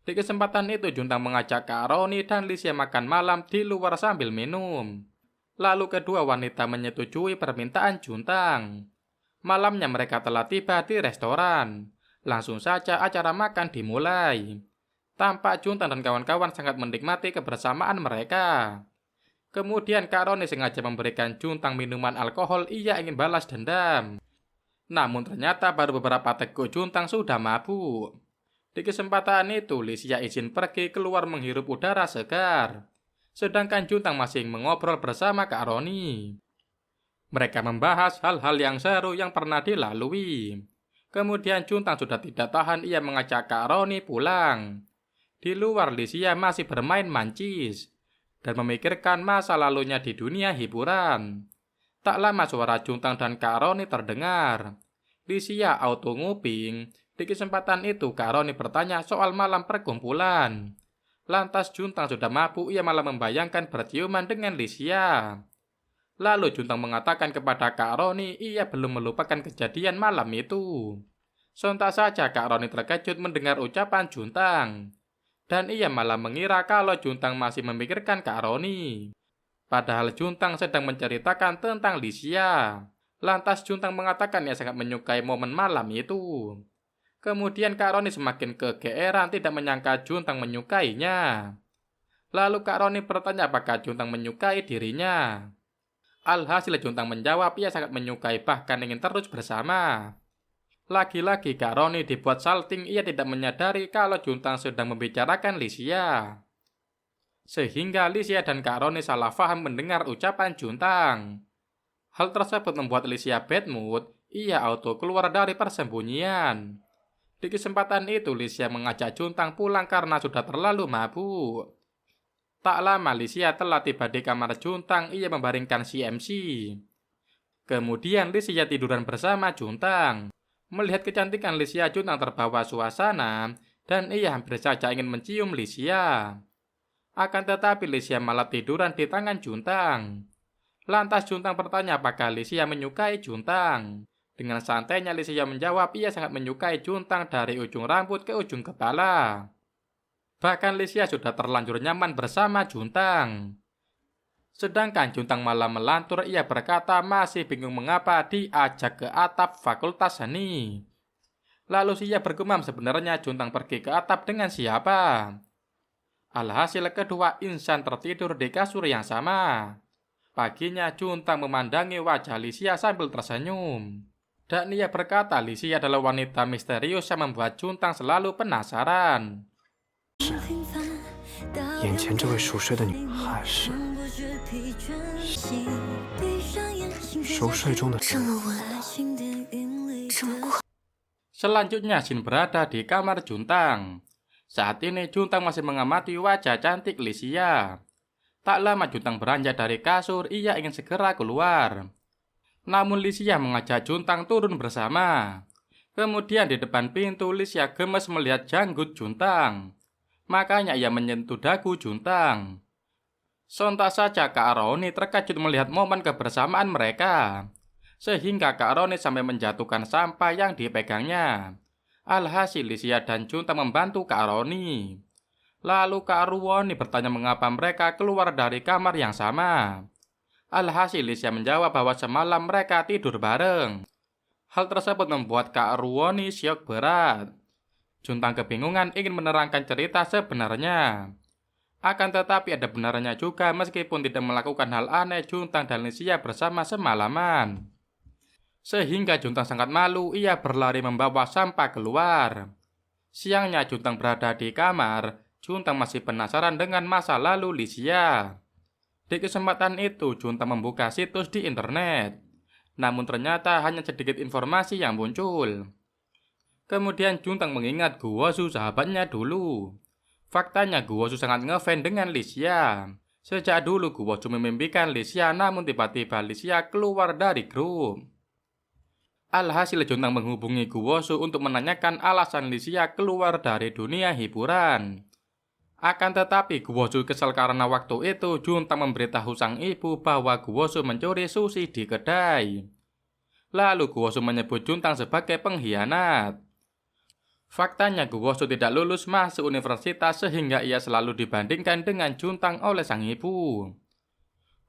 Di kesempatan itu Juntang mengajak Kak Roni dan Licia makan malam di luar sambil minum. Lalu kedua wanita menyetujui permintaan Juntang. Malamnya mereka telah tiba di restoran. Langsung saja acara makan dimulai. Tampak Juntang dan kawan-kawan sangat menikmati kebersamaan mereka. Kemudian Kak Roni sengaja memberikan Juntang minuman alkohol, ia ingin balas dendam. Namun ternyata baru beberapa teguk Juntang sudah mabuk. Di kesempatan itu Licia izin pergi keluar menghirup udara segar. Sedangkan Juntang masih mengobrol bersama Kak Roni. Mereka membahas hal-hal yang seru yang pernah dilalui. Kemudian Juntang sudah tidak tahan, ia mengajak Kak Roni pulang. Di luar Licia masih bermain mancis dan memikirkan masa lalunya di dunia hiburan. Tak lama suara Juntang dan Kak Roni terdengar. Licia auto nguping. Di kesempatan itu Kak Roni bertanya soal malam perkumpulan. Lantas Juntang sudah mabuk, ia malah membayangkan berciuman dengan Licia. Lalu Juntang mengatakan kepada Kak Roni ia belum melupakan kejadian malam itu. Sontak saja Kak Roni terkejut mendengar ucapan Juntang. Dan ia malah mengira kalau Juntang masih memikirkan Kak Roni. Padahal Juntang sedang menceritakan tentang Licia. Lantas Juntang mengatakan ia sangat menyukai momen malam itu. Kemudian Kak Roni semakin kegeeran, tidak menyangka Juntang menyukainya. Lalu Kak Roni bertanya apakah Juntang menyukai dirinya. Alhasil Juntang menjawab ia sangat menyukai, bahkan ingin terus bersama. Lagi-lagi Kak Roni dibuat salting, ia tidak menyadari kalau Juntang sedang membicarakan Licia. Sehingga Licia dan Kak Roni salah paham mendengar ucapan Juntang. Hal tersebut membuat Licia bad mood, ia auto keluar dari persembunyian. Di kesempatan itu Licia mengajak Juntang pulang karena sudah terlalu mabuk. Tak lama Licia telah tiba di kamar Juntang, ia membaringkan CMC. Kemudian Licia tiduran bersama Juntang. Melihat kecantikan Licia, Juntang terbawa suasana dan ia hampir saja ingin mencium Licia. Akan tetapi Licia malah tiduran di tangan Juntang. Lantas Juntang bertanya apakah Licia menyukai Juntang. Dengan santainya Licia menjawab ia sangat menyukai Juntang dari ujung rambut ke ujung kepala. Bahkan Licia sudah terlanjur nyaman bersama Juntang. Sedangkan Juntang malah melantur, ia berkata masih bingung mengapa diajak ke atap Fakultas Seni. Lalu ia bergumam sebenarnya Juntang pergi ke atap dengan siapa. Alhasil kedua insan tertidur di kasur yang sama. Paginya Juntang memandangi wajah Licia sambil tersenyum. Dan ia berkata Licia adalah wanita misterius yang membuat Juntang selalu penasaran. 眼前这位熟睡的女还是熟睡中的 Selanjutnya Shin berada di kamar Juntang. Saat ini Juntang masih mengamati wajah cantik Licia. Tak lama Juntang beranjak dari kasur, ia ingin segera keluar. Namun Licia mengajak Juntang turun bersama. Kemudian di depan pintu Licia gemes melihat janggut Juntang. Makanya ia menyentuh dagu Juntang. Sontak saja Kak Roni terkejut melihat momen kebersamaan mereka. Sehingga Kak Roni sampai menjatuhkan sampah yang dipegangnya. Alhasil Licia dan Juntang membantu Kak Roni. Lalu Kak Roni bertanya mengapa mereka keluar dari kamar yang sama. Alhasil Licia menjawab bahwa semalam mereka tidur bareng. Hal tersebut membuat Kak Roni syok berat. Juntang kebingungan ingin menerangkan cerita sebenarnya. Akan tetapi ada benarnya juga meskipun tidak melakukan hal aneh, Juntang dan Lisia bersama semalaman. Sehingga Juntang sangat malu, ia berlari membawa sampah keluar. Siangnya Juntang berada di kamar, Juntang masih penasaran dengan masa lalu Lisia. Di kesempatan itu Juntang membuka situs di internet. Namun ternyata hanya sedikit informasi yang muncul. Kemudian Juntang mengingat Guozu sahabatnya dulu. Faktanya Guozu sangat ngefans dengan Lisia. Sejak dulu Guozu memimpikan Lisia, namun tiba-tiba Lisia keluar dari grup. Alhasil Juntang menghubungi Guozu untuk menanyakan alasan Lisia keluar dari dunia hiburan. Akan tetapi Guozu kesal karena waktu itu Juntang memberitahu sang ibu bahwa Guozu mencuri sushi di kedai. Lalu Guozu menyebut Juntang sebagai pengkhianat. Faktanya Guozu tidak lulus masuk universitas sehingga ia selalu dibandingkan dengan Juntang oleh sang ibu.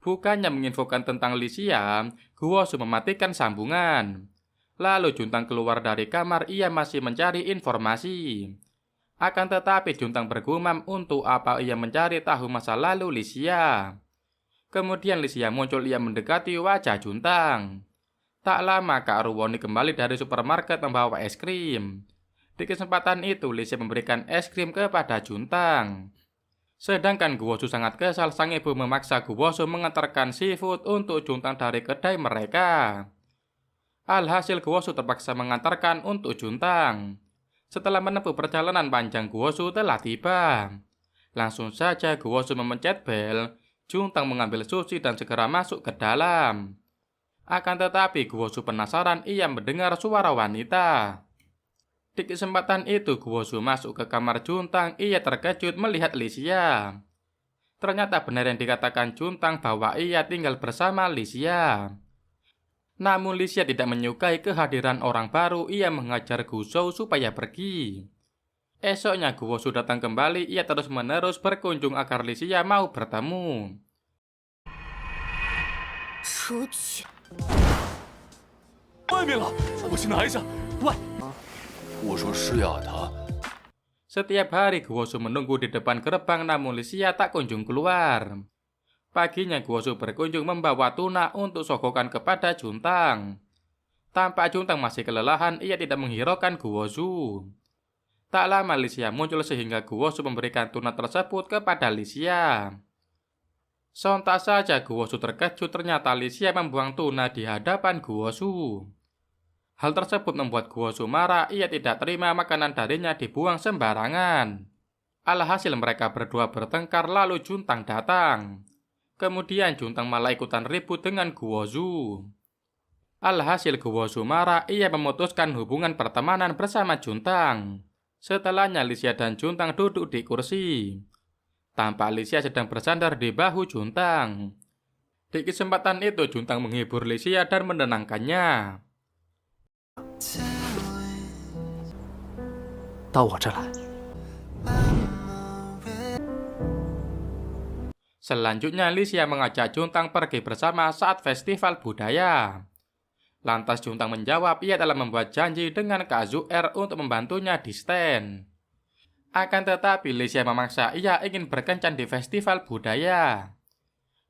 Bukannya menginfokan tentang Lisia, Guozu mematikan sambungan. Lalu Juntang keluar dari kamar, ia masih mencari informasi. Akan tetapi Juntang bergumam untuk apa ia mencari tahu masa lalu Lisia. Kemudian Lisia muncul, ia mendekati wajah Juntang. Tak lama Kak Ruwoni kembali dari supermarket membawa es krim. Di kesempatan itu Lisia memberikan es krim kepada Juntang. Sedangkan Guozu sangat kesal, sang ibu memaksa Guozu mengantarkan seafood untuk Juntang dari kedai mereka. Alhasil Guozu terpaksa mengantarkan untuk Juntang. Setelah menempuh perjalanan panjang, Guozu telah tiba. Langsung saja Guozu memencet bel. Juntang mengambil sushi dan segera masuk ke dalam. Akan tetapi Guozu penasaran, ia mendengar suara wanita. Di kesempatan itu Guozu masuk ke kamar Juntang, ia terkejut melihat Lisia. Ternyata benar yang dikatakan Juntang bahwa ia tinggal bersama Lisia. Namun Lisia tidak menyukai kehadiran orang baru, ia mengajar Guozu supaya pergi. Esoknya Guozu datang kembali, ia terus-menerus berkunjung agar Lisia mau bertemu. 出去！ 外面了，我去拿一下。喂，我说是呀，他。 Setiap hari Guozu menunggu di depan gerbang, namun Lisia tak kunjung keluar. Paginya Guozu berkunjung membawa tuna untuk sogokan kepada Juntang. Tampak Juntang masih kelelahan, ia tidak menghiraukan Guozu. Tak lama Lisia muncul sehingga Guozu memberikan tuna tersebut kepada Lisia. Sontak saja Guozu terkejut, ternyata Lisia membuang tuna di hadapan Guozu. Hal tersebut membuat Guozu marah, ia tidak terima makanan darinya dibuang sembarangan. Alhasil mereka berdua bertengkar, lalu Juntang datang. Kemudian Juntang malah ikutan ribut dengan Guozu. Alhasil Guozu marah, ia memutuskan hubungan pertemanan bersama Juntang. Setelahnya Lisia dan Juntang duduk di kursi. Tampak Lisia sedang bersandar di bahu Juntang. Di kesempatan itu Juntang menghibur Lisia dan menenangkannya. 到我这来。 Selanjutnya Lisia mengajak Juntang pergi bersama saat festival budaya. Lantas Juntang menjawab ia telah membuat janji dengan Kak Zu'er untuk membantunya di stand. Akan tetapi Lisia memaksa ia ingin berkencan di festival budaya.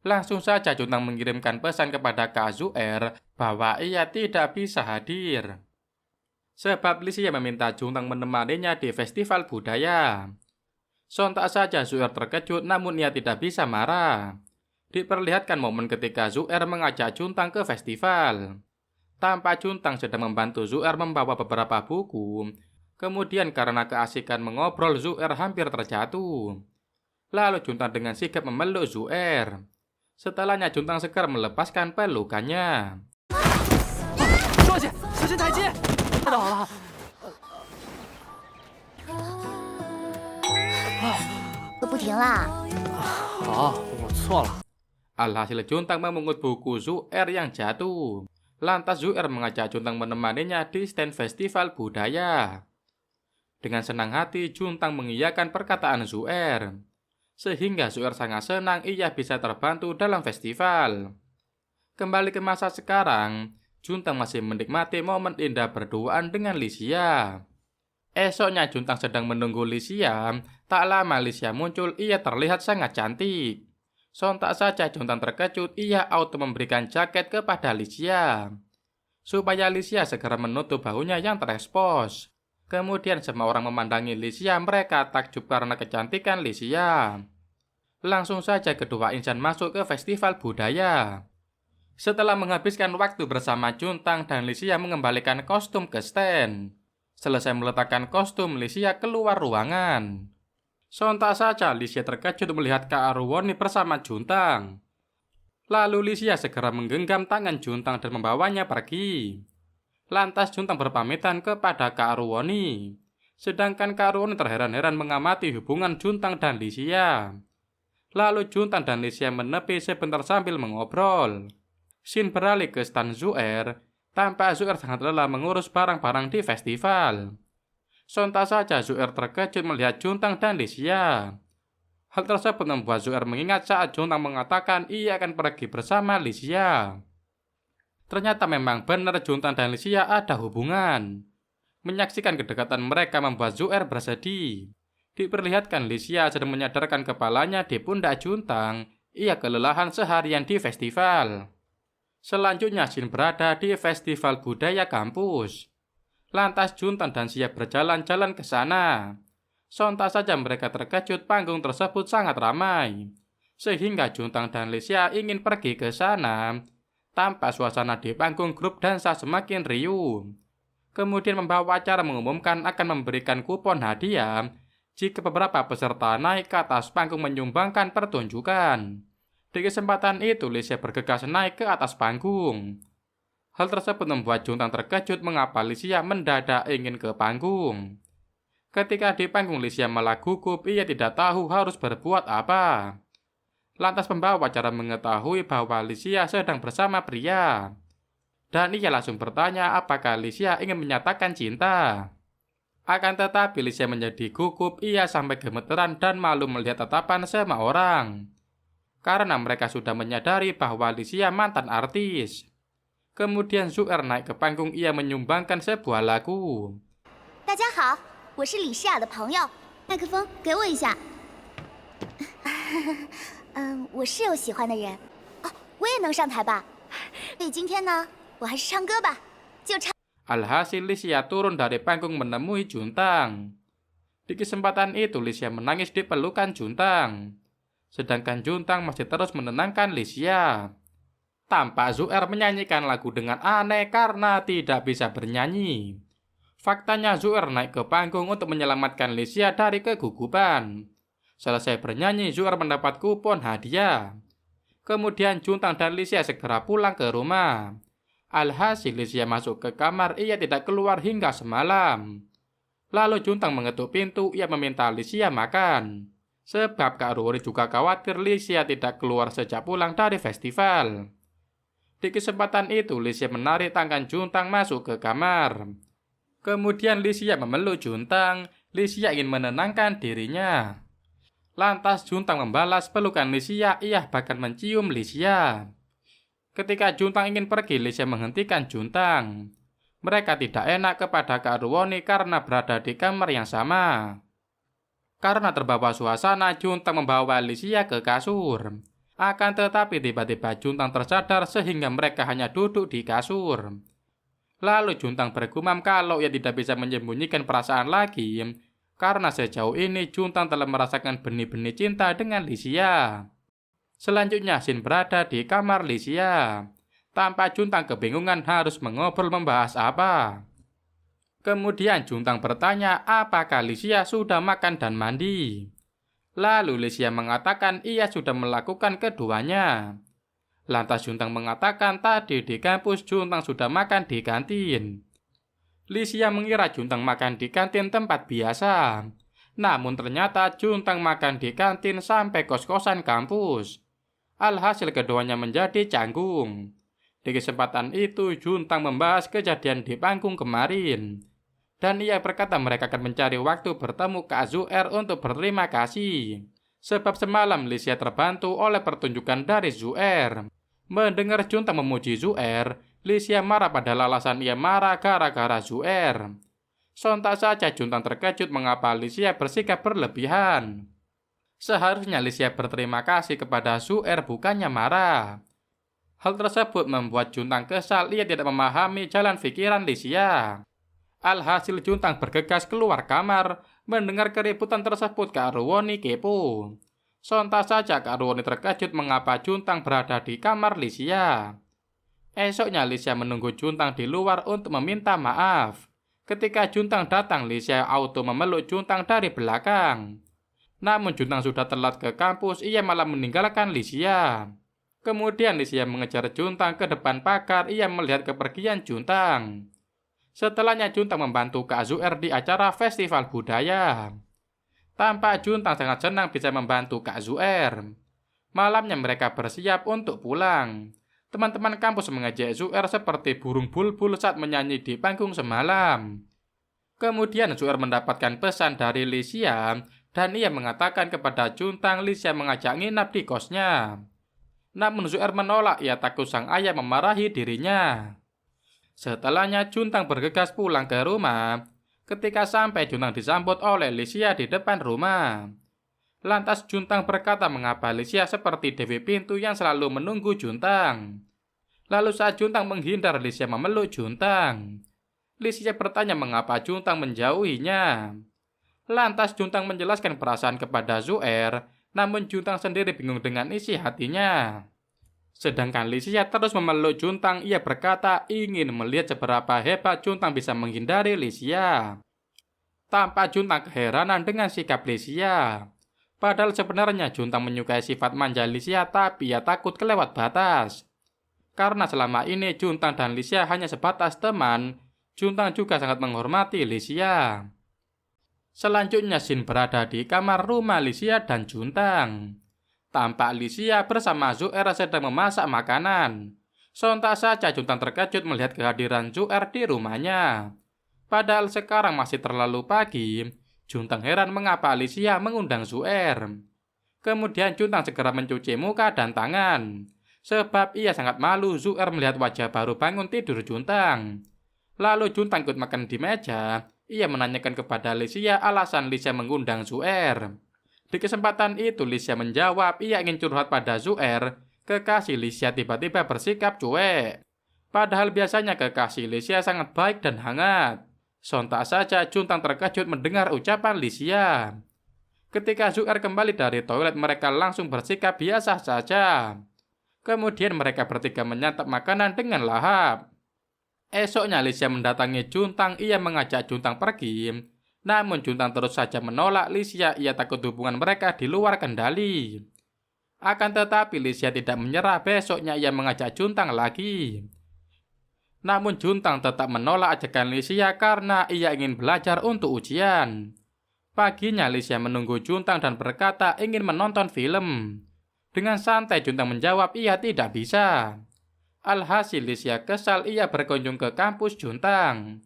Langsung saja Juntang mengirimkan pesan kepada Kak Zu'er bahwa ia tidak bisa hadir. Sebab Lisia meminta Juntang menemaninya di festival budaya. Sontak saja Zu'er terkejut, namun ia tidak bisa marah. Diperlihatkan momen ketika Zu'er mengajak Juntang ke festival. Tampak Juntang sedang membantu Zu'er membawa beberapa buku. Kemudian karena keasikan mengobrol, Zu'er hampir terjatuh. Lalu Juntang dengan sigap memeluk Zu'er. Setelahnya Juntang segera melepaskan pelukannya. 抓紧，小心台阶！太倒了。不停啦！ 好，我错了。 Alhasil Juntang memungut buku Zu'er yang jatuh. Lantas Zu'er mengajak Juntang menemaninya di stand festival budaya. Dengan senang hati Juntang mengiyakan perkataan Zu'er. Sehingga Zu'er sangat senang ia bisa terbantu dalam festival. Kembali ke masa sekarang, Juntang masih menikmati momen indah berduaan dengan Lisia. Esoknya Juntang sedang menunggu Lisia. Tak lama Lisia muncul, ia terlihat sangat cantik. Sontak saja Juntang terkejut, ia auto memberikan jaket kepada Lisia, supaya Lisia segera menutup bahunya yang terekspos. Kemudian semua orang memandangi Lisia, mereka takjub karena kecantikan Lisia. Langsung saja kedua insan masuk ke festival budaya. Setelah menghabiskan waktu bersama Juntang dan Lisia mengembalikan kostum ke stand. Selesai meletakkan kostum, Lisia keluar ruangan. Sontak saja Lisia terkejut melihat Kak Aruwoni bersama Juntang. Lalu Lisia segera menggenggam tangan Juntang dan membawanya pergi. Lantas Juntang berpamitan kepada Kak Aruwoni. Sedangkan Kak Aruwoni terheran-heran mengamati hubungan Juntang dan Lisia. Lalu Juntang dan Lisia menepi sebentar sambil mengobrol. Scene beralih ke stand Zuer. Tampak Zuer sangat lelah mengurus barang-barang di festival. Sontak saja Zuer terkejut melihat Juntang dan Lisia. Hal tersebut membuat Zuer mengingat saat Juntang mengatakan ia akan pergi bersama Lisia. Ternyata memang benar Juntang dan Lisia ada hubungan. Menyaksikan kedekatan mereka membuat Zuer bersedih. Diperlihatkan Lisia sedang menyadarkan kepalanya di pundak Juntang. Ia kelelahan seharian di festival. Selanjutnya Shin berada di festival budaya kampus. Lantas Juntang dan Lisia berjalan-jalan ke sana. Sontak saja mereka terkejut panggung tersebut sangat ramai. Sehingga Juntang dan Lisia ingin pergi ke sana. Tampak suasana di panggung grup dansa semakin riuh. Kemudian membawa acara mengumumkan akan memberikan kupon hadiah jika beberapa peserta naik ke atas panggung menyumbangkan pertunjukan. Di kesempatan itu Lisia bergegas naik ke atas panggung. Hal tersebut membuat Juntang terkejut mengapa Lisia mendadak ingin ke panggung. Ketika di panggung Lisia malah gugup, ia tidak tahu harus berbuat apa. Lantas pembawa acara mengetahui bahwa Lisia sedang bersama pria. Dan ia langsung bertanya apakah Lisia ingin menyatakan cinta. Akan tetapi Lisia menjadi gugup, ia sampai gemeteran dan malu melihat tatapan semua orang. Karena mereka sudah menyadari bahwa Lisia mantan artis. Kemudian Zuer naik ke panggung, ia menyumbangkan sebuah lagu. 大家好，我是李诗雅的朋友，麦克风给我一下。我是有喜欢的人，哦，我也能上台吧？所以今天呢，我还是唱歌吧，就唱。 Alhasil Lisia turun dari panggung menemui Juntang. Di kesempatan itu Lisia menangis di pelukan Juntang. Sedangkan Juntang masih terus menenangkan Lisia. Tampak Zuer menyanyikan lagu dengan aneh karena tidak bisa bernyanyi. Faktanya Zuer naik ke panggung untuk menyelamatkan Lisia dari kegugupan. Selesai bernyanyi, Zuer mendapat kupon hadiah. Kemudian Juntang dan Lisia segera pulang ke rumah. Alhasil Lisia masuk ke kamar, ia tidak keluar hingga semalam. Lalu Juntang mengetuk pintu, ia meminta Lisia makan. Sebab Kak Ruori juga khawatir Lisia tidak keluar sejak pulang dari festival. Di kesempatan itu Lisia menarik tangan Juntang masuk ke kamar. Kemudian Lisia memeluk Juntang. Lisia ingin menenangkan dirinya. Lantas Juntang membalas pelukan Lisia, ia bahkan mencium Lisia. Ketika Juntang ingin pergi, Lisia menghentikan Juntang. Mereka tidak enak kepada Kak Ruoni karena berada di kamar yang sama. Karena terbawa suasana, Juntang membawa Lisia ke kasur. Akan tetapi tiba-tiba Juntang tersadar sehingga mereka hanya duduk di kasur. Lalu Juntang bergumam kalau ia tidak bisa menyembunyikan perasaan lagi. Karena sejauh ini Juntang telah merasakan benih-benih cinta dengan Lisia. Selanjutnya Shin berada di kamar Lisia. Tampak Juntang kebingungan harus mengobrol membahas apa. Kemudian Juntang bertanya apakah Lisia sudah makan dan mandi. Lalu Lisia mengatakan ia sudah melakukan keduanya. Lantas Juntang mengatakan tadi di kampus Juntang sudah makan di kantin. Lisia mengira Juntang makan di kantin tempat biasa. Namun ternyata Juntang makan di kantin sampai kos-kosan kampus. Alhasil keduanya menjadi canggung. Di kesempatan itu Juntang membahas kejadian di panggung kemarin. Dan ia berkata mereka akan mencari waktu bertemu Kak Zuer untuk berterima kasih. Sebab semalam Lisia terbantu oleh pertunjukan dari Zuer. Mendengar Juntang memuji Zuer, Lisia marah padahal alasan ia marah gara-gara Zuer. Sontak saja Juntang terkejut mengapa Licia bersikap berlebihan. Seharusnya Licia berterima kasih kepada Zu'er bukannya marah. Hal tersebut membuat Juntang kesal, ia tidak memahami jalan pikiran Licia. Alhasil Juntang bergegas keluar kamar, mendengar keributan tersebut Kak Ruwoni kepo. Sontak saja Kak Ruwoni terkejut mengapa Juntang berada di kamar Licia. Esoknya Licia menunggu Juntang di luar untuk meminta maaf. Ketika Juntang datang, Licia auto memeluk Juntang dari belakang. Namun Juntang sudah telat ke kampus, ia malah meninggalkan Licia. Kemudian Licia mengejar Juntang ke depan pagar, ia melihat kepergian Juntang. Setelahnya Juntang membantu Kak Zu'er di acara festival budaya. Tampak Juntang sangat senang bisa membantu Kak Zu'er. Malamnya mereka bersiap untuk pulang. Teman-teman kampus mengejek Zu'er seperti burung bulbul saat menyanyi di panggung semalam. Kemudian Zu'er mendapatkan pesan dari Licia dan ia mengatakan kepada Juntang Licia mengajak nginap di kosnya. Namun Zu'er menolak, ia takut sang ayah memarahi dirinya. Setelahnya Juntang bergegas pulang ke rumah. Ketika sampai Juntang disambut oleh Licia di depan rumah. Lantas Juntang berkata mengapa Licia seperti Dewi Pintu yang selalu menunggu Juntang. Lalu saat Juntang menghindar, Licia memeluk Juntang. Licia bertanya mengapa Juntang menjauhinya. Lantas Juntang menjelaskan perasaan kepada Zu'er, namun Juntang sendiri bingung dengan isi hatinya. Sedangkan Licia terus memeluk Juntang, ia berkata ingin melihat seberapa hebat Juntang bisa menghindari Licia. Tampak Juntang keheranan dengan sikap Licia. Padahal sebenarnya Juntang menyukai sifat manja Licia, tapi ia takut kelewat batas. Karena selama ini Juntang dan Licia hanya sebatas teman, Juntang juga sangat menghormati Licia. Selanjutnya Shin berada di kamar rumah Licia dan Juntang. Tampak Licia bersama Zu'er sedang memasak makanan. Sontak saja Juntang terkejut melihat kehadiran Zu'er di rumahnya. Padahal sekarang masih terlalu pagi. Juntang heran mengapa Licia mengundang Zu'er. Kemudian Juntang segera mencuci muka dan tangan. Sebab ia sangat malu Zu'er melihat wajah baru bangun tidur Juntang. Lalu Juntang ikut makan di meja. Ia menanyakan kepada Licia alasan Licia mengundang Zu'er. Di kesempatan itu Licia menjawab ia ingin curhat pada Zu'er. Kekasih Licia tiba-tiba bersikap cuek. Padahal biasanya kekasih Licia sangat baik dan hangat. Sontak saja Juntang terkejut mendengar ucapan Licia. Ketika Zu'er kembali dari toilet, mereka langsung bersikap biasa saja. Kemudian mereka bertiga menyantap makanan dengan lahap. Esoknya Licia mendatangi Juntang, ia mengajak Juntang pergi. Namun Juntang terus saja menolak Licia, ia takut hubungan mereka di luar kendali. Akan tetapi Licia tidak menyerah, besoknya ia mengajak Juntang lagi. Namun Juntang tetap menolak ajakan Licia karena ia ingin belajar untuk ujian. Paginya Licia menunggu Juntang dan berkata ingin menonton film. Dengan santai Juntang menjawab ia tidak bisa. Alhasil Licia kesal, ia berkunjung ke kampus Juntang.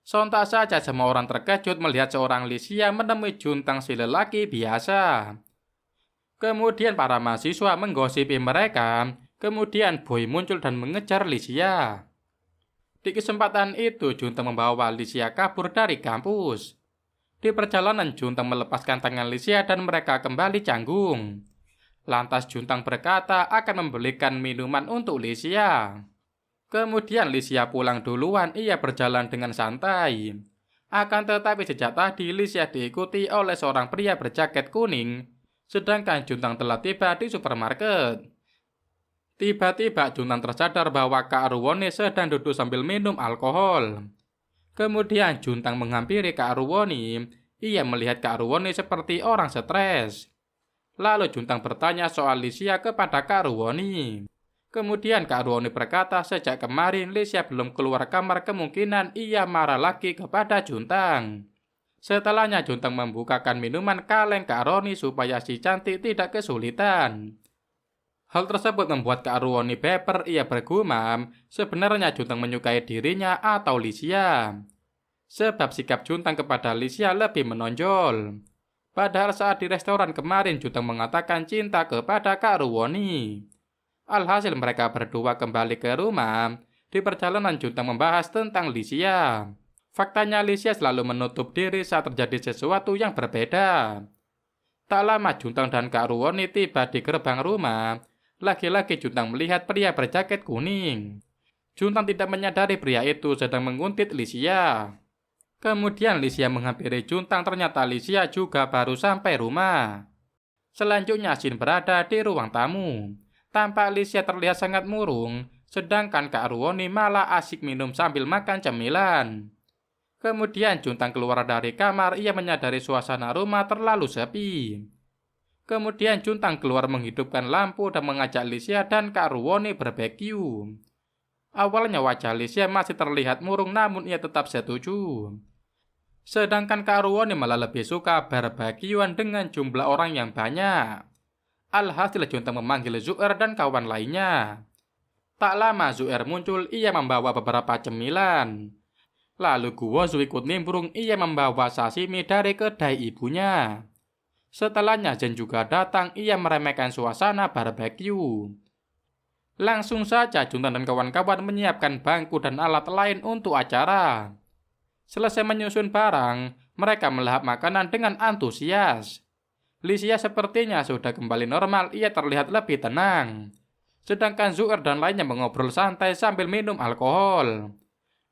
Sontak saja semua orang terkejut melihat seorang Licia menemui Juntang si lelaki biasa. Kemudian para mahasiswa menggosipi mereka. Kemudian Boy muncul dan mengejar Licia. Di kesempatan itu Juntang membawa Licia kabur dari kampus. Di perjalanan Juntang melepaskan tangan Licia dan mereka kembali canggung. Lantas Juntang berkata akan membelikan minuman untuk Licia. Kemudian Licia pulang duluan, ia berjalan dengan santai. Akan tetapi sejak tadi Licia diikuti oleh seorang pria berjaket kuning. Sedangkan Juntang telah tiba di supermarket. Tiba-tiba Juntang tersadar bahwa Kak Ruwoni sedang duduk sambil minum alkohol. Kemudian Juntang menghampiri Kak Ruwoni. Ia melihat Kak Ruwoni seperti orang stres. Lalu Juntang bertanya soal Licia kepada Kak Ruwoni. Kemudian Kak Ruwoni berkata sejak kemarin Licia belum keluar kamar, kemungkinan ia marah lagi kepada Juntang. Setelahnya Juntang membukakan minuman kaleng Kak Ruwoni supaya si cantik tidak kesulitan. Hal tersebut membuat Kak Ruwoni baper, ia bergumam sebenarnya Juntang menyukai dirinya atau Licia. Sebab sikap Juntang kepada Licia lebih menonjol. Padahal saat di restoran kemarin Juntang mengatakan cinta kepada Kak Ruwoni. Alhasil mereka berdua kembali ke rumah. Di perjalanan Juntang membahas tentang Licia. Faktanya Licia selalu menutup diri saat terjadi sesuatu yang berbeda. Tak lama Juntang dan Kak Ruwoni tiba di gerbang rumah. Lagi-lagi Juntang melihat pria berjaket kuning. Juntang tidak menyadari pria itu sedang menguntit Licia. Kemudian Licia menghampiri Juntang, ternyata Licia juga baru sampai rumah. Selanjutnya Shin berada di ruang tamu. Tampak Licia terlihat sangat murung, sedangkan Kak Ruwoni malah asik minum sambil makan cemilan. Kemudian Juntang keluar dari kamar, ia menyadari suasana rumah terlalu sepi. Kemudian Juntang keluar menghidupkan lampu dan mengajak Licia dan Kak Ruwoni barbeque. Awalnya wajah Licia masih terlihat murung, namun ia tetap setuju. Sedangkan Kak Ruwoni malah lebih suka barbekyuan dengan jumlah orang yang banyak. Alhasil Juntang memanggil Zu'er dan kawan lainnya. Tak lama Zu'er muncul, ia membawa beberapa cemilan. Lalu Guozu ikut nimbrung, ia membawa sashimi dari kedai ibunya. Setelahnya Zen juga datang, ia meremehkan suasana barbeque. Langsung saja Juntang dan kawan-kawan menyiapkan bangku dan alat lain untuk acara. Selesai menyusun barang, mereka melahap makanan dengan antusias. Licia sepertinya sudah kembali normal, ia terlihat lebih tenang. Sedangkan Zu'er dan lainnya mengobrol santai sambil minum alkohol.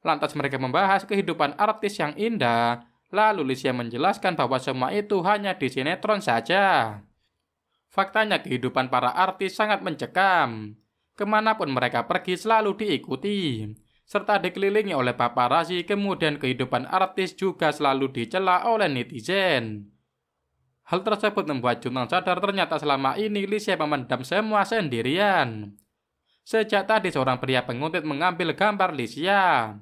Lantas mereka membahas kehidupan artis yang indah. Lalu Licia menjelaskan bahwa semua itu hanya di sinetron saja. Faktanya kehidupan para artis sangat mencekam. Kemanapun mereka pergi selalu diikuti, serta dikelilingi oleh paparazzi. Kemudian kehidupan artis juga selalu dicela oleh netizen. Hal tersebut membuat Juntang sadar ternyata selama ini Licia memendam semua sendirian. Sejak tadi seorang pria penguntit mengambil gambar Licia.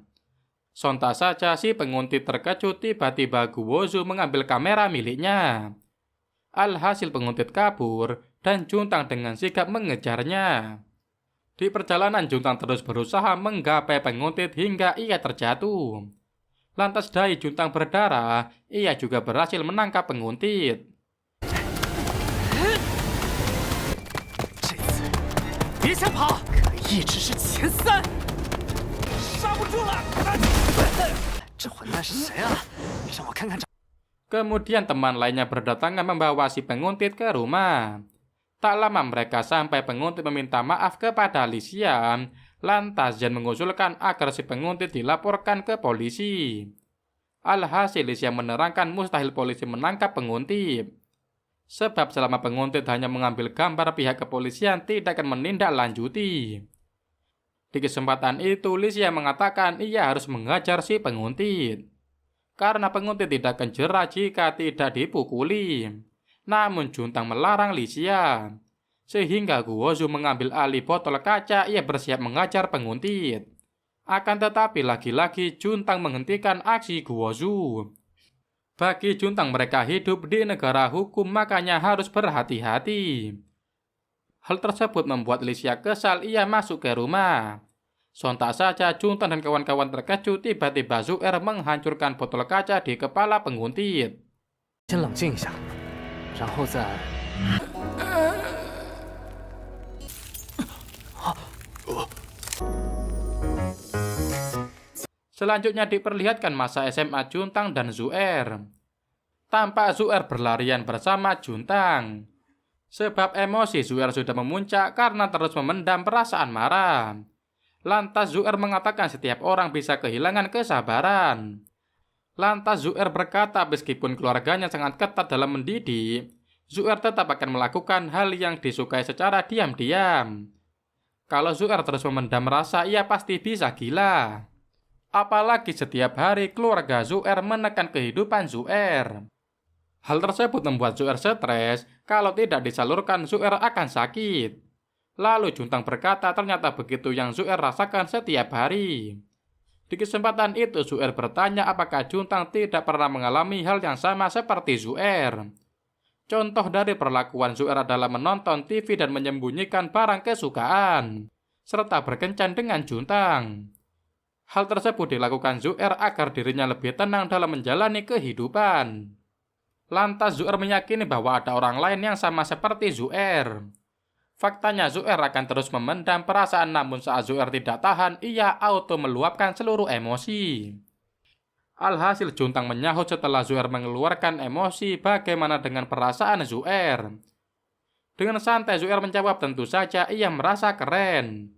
Sontak saja si penguntit terkejut, tiba-tiba Guozu mengambil kamera miliknya. Alhasil penguntit kabur dan Juntang dengan sigap mengejarnya. Di perjalanan Juntang terus berusaha menggapai penguntit hingga ia terjatuh. Lantas dahi Juntang berdarah, ia juga berhasil menangkap penguntit. 这次别想跑，可一直是前3，刹不住了！这混蛋是谁啊？让我看看。 Kemudian teman lainnya berdatangan membawa si penguntit ke rumah. Tak lama mereka sampai, penguntit meminta maaf kepada Licia. Lantas Zen mengusulkan agar si penguntit dilaporkan ke polisi. Alhasil Licia menerangkan mustahil polisi menangkap penguntit. Sebab selama penguntit hanya mengambil gambar, pihak kepolisian tidak akan menindaklanjuti. Di kesempatan itu Licia mengatakan ia harus menghajar si penguntit. Karena penguntit tidak akan jera jika tidak dipukuli. Namun Juntang melarang Licia. Sehingga Guozu mengambil alih botol kaca, ia bersiap mengajar penguntit. Akan tetapi lagi-lagi Juntang menghentikan aksi Guozu. Bagi Juntang mereka hidup di negara hukum, makanya harus berhati-hati. Hal tersebut membuat Licia kesal, ia masuk ke rumah. Sontak saja Juntang dan kawan-kawan terkejut, tiba-tiba Zu'er menghancurkan botol kaca di kepala penguntit. 先冷静一下，然后再…… Selanjutnya diperlihatkan masa SMA Juntang dan Zu'er. Tampak Zu'er berlarian bersama Juntang. Sebab emosi Zu'er sudah memuncak karena terus memendam perasaan marah. Lantas Zu'er mengatakan setiap orang bisa kehilangan kesabaran. Lantas Zu'er berkata meskipun keluarganya sangat ketat dalam mendidik, Zu'er tetap akan melakukan hal yang disukai secara diam-diam. Kalau Zu'er terus memendam rasa, ia pasti bisa gila. Apalagi setiap hari keluarga Zu'er menekan kehidupan Zu'er. Hal tersebut membuat Zu'er stres, kalau tidak disalurkan Zu'er akan sakit. Lalu Juntang berkata ternyata begitu yang Zu'er rasakan setiap hari. Di kesempatan itu Zu'er bertanya apakah Juntang tidak pernah mengalami hal yang sama seperti Zu'er. Contoh dari perlakuan Zu'er adalah menonton TV dan menyembunyikan barang kesukaan, serta berkencan dengan Juntang. Hal tersebut dilakukan Zu'er agar dirinya lebih tenang dalam menjalani kehidupan. Lantas Zu'er meyakini bahwa ada orang lain yang sama seperti Zu'er. Faktanya Zu'er akan terus memendam perasaan, namun saat Zu'er tidak tahan, ia auto meluapkan seluruh emosi. Alhasil Juntang menyahut setelah Zu'er mengeluarkan emosi bagaimana dengan perasaan Zu'er. Dengan santai Zu'er menjawab tentu saja ia merasa keren.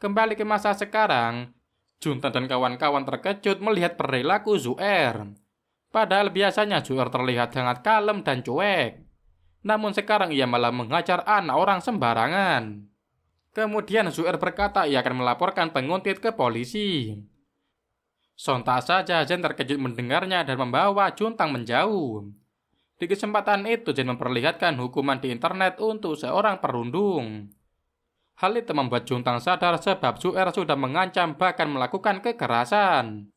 Kembali ke masa sekarang, Juntang dan kawan-kawan terkejut melihat perilaku Zu'er. Padahal biasanya Zu'er terlihat sangat kalem dan cuek. Namun sekarang ia malah menghajar anak orang sembarangan. Kemudian Zu'er berkata ia akan melaporkan penguntit ke polisi. Sontak saja Zen terkejut mendengarnya dan membawa Juntang menjauh. Di kesempatan itu Zen memperlihatkan hukuman di internet untuk seorang perundung. Hal itu membuat Juntang sadar sebab Zu'er sudah mengancam bahkan melakukan kekerasan.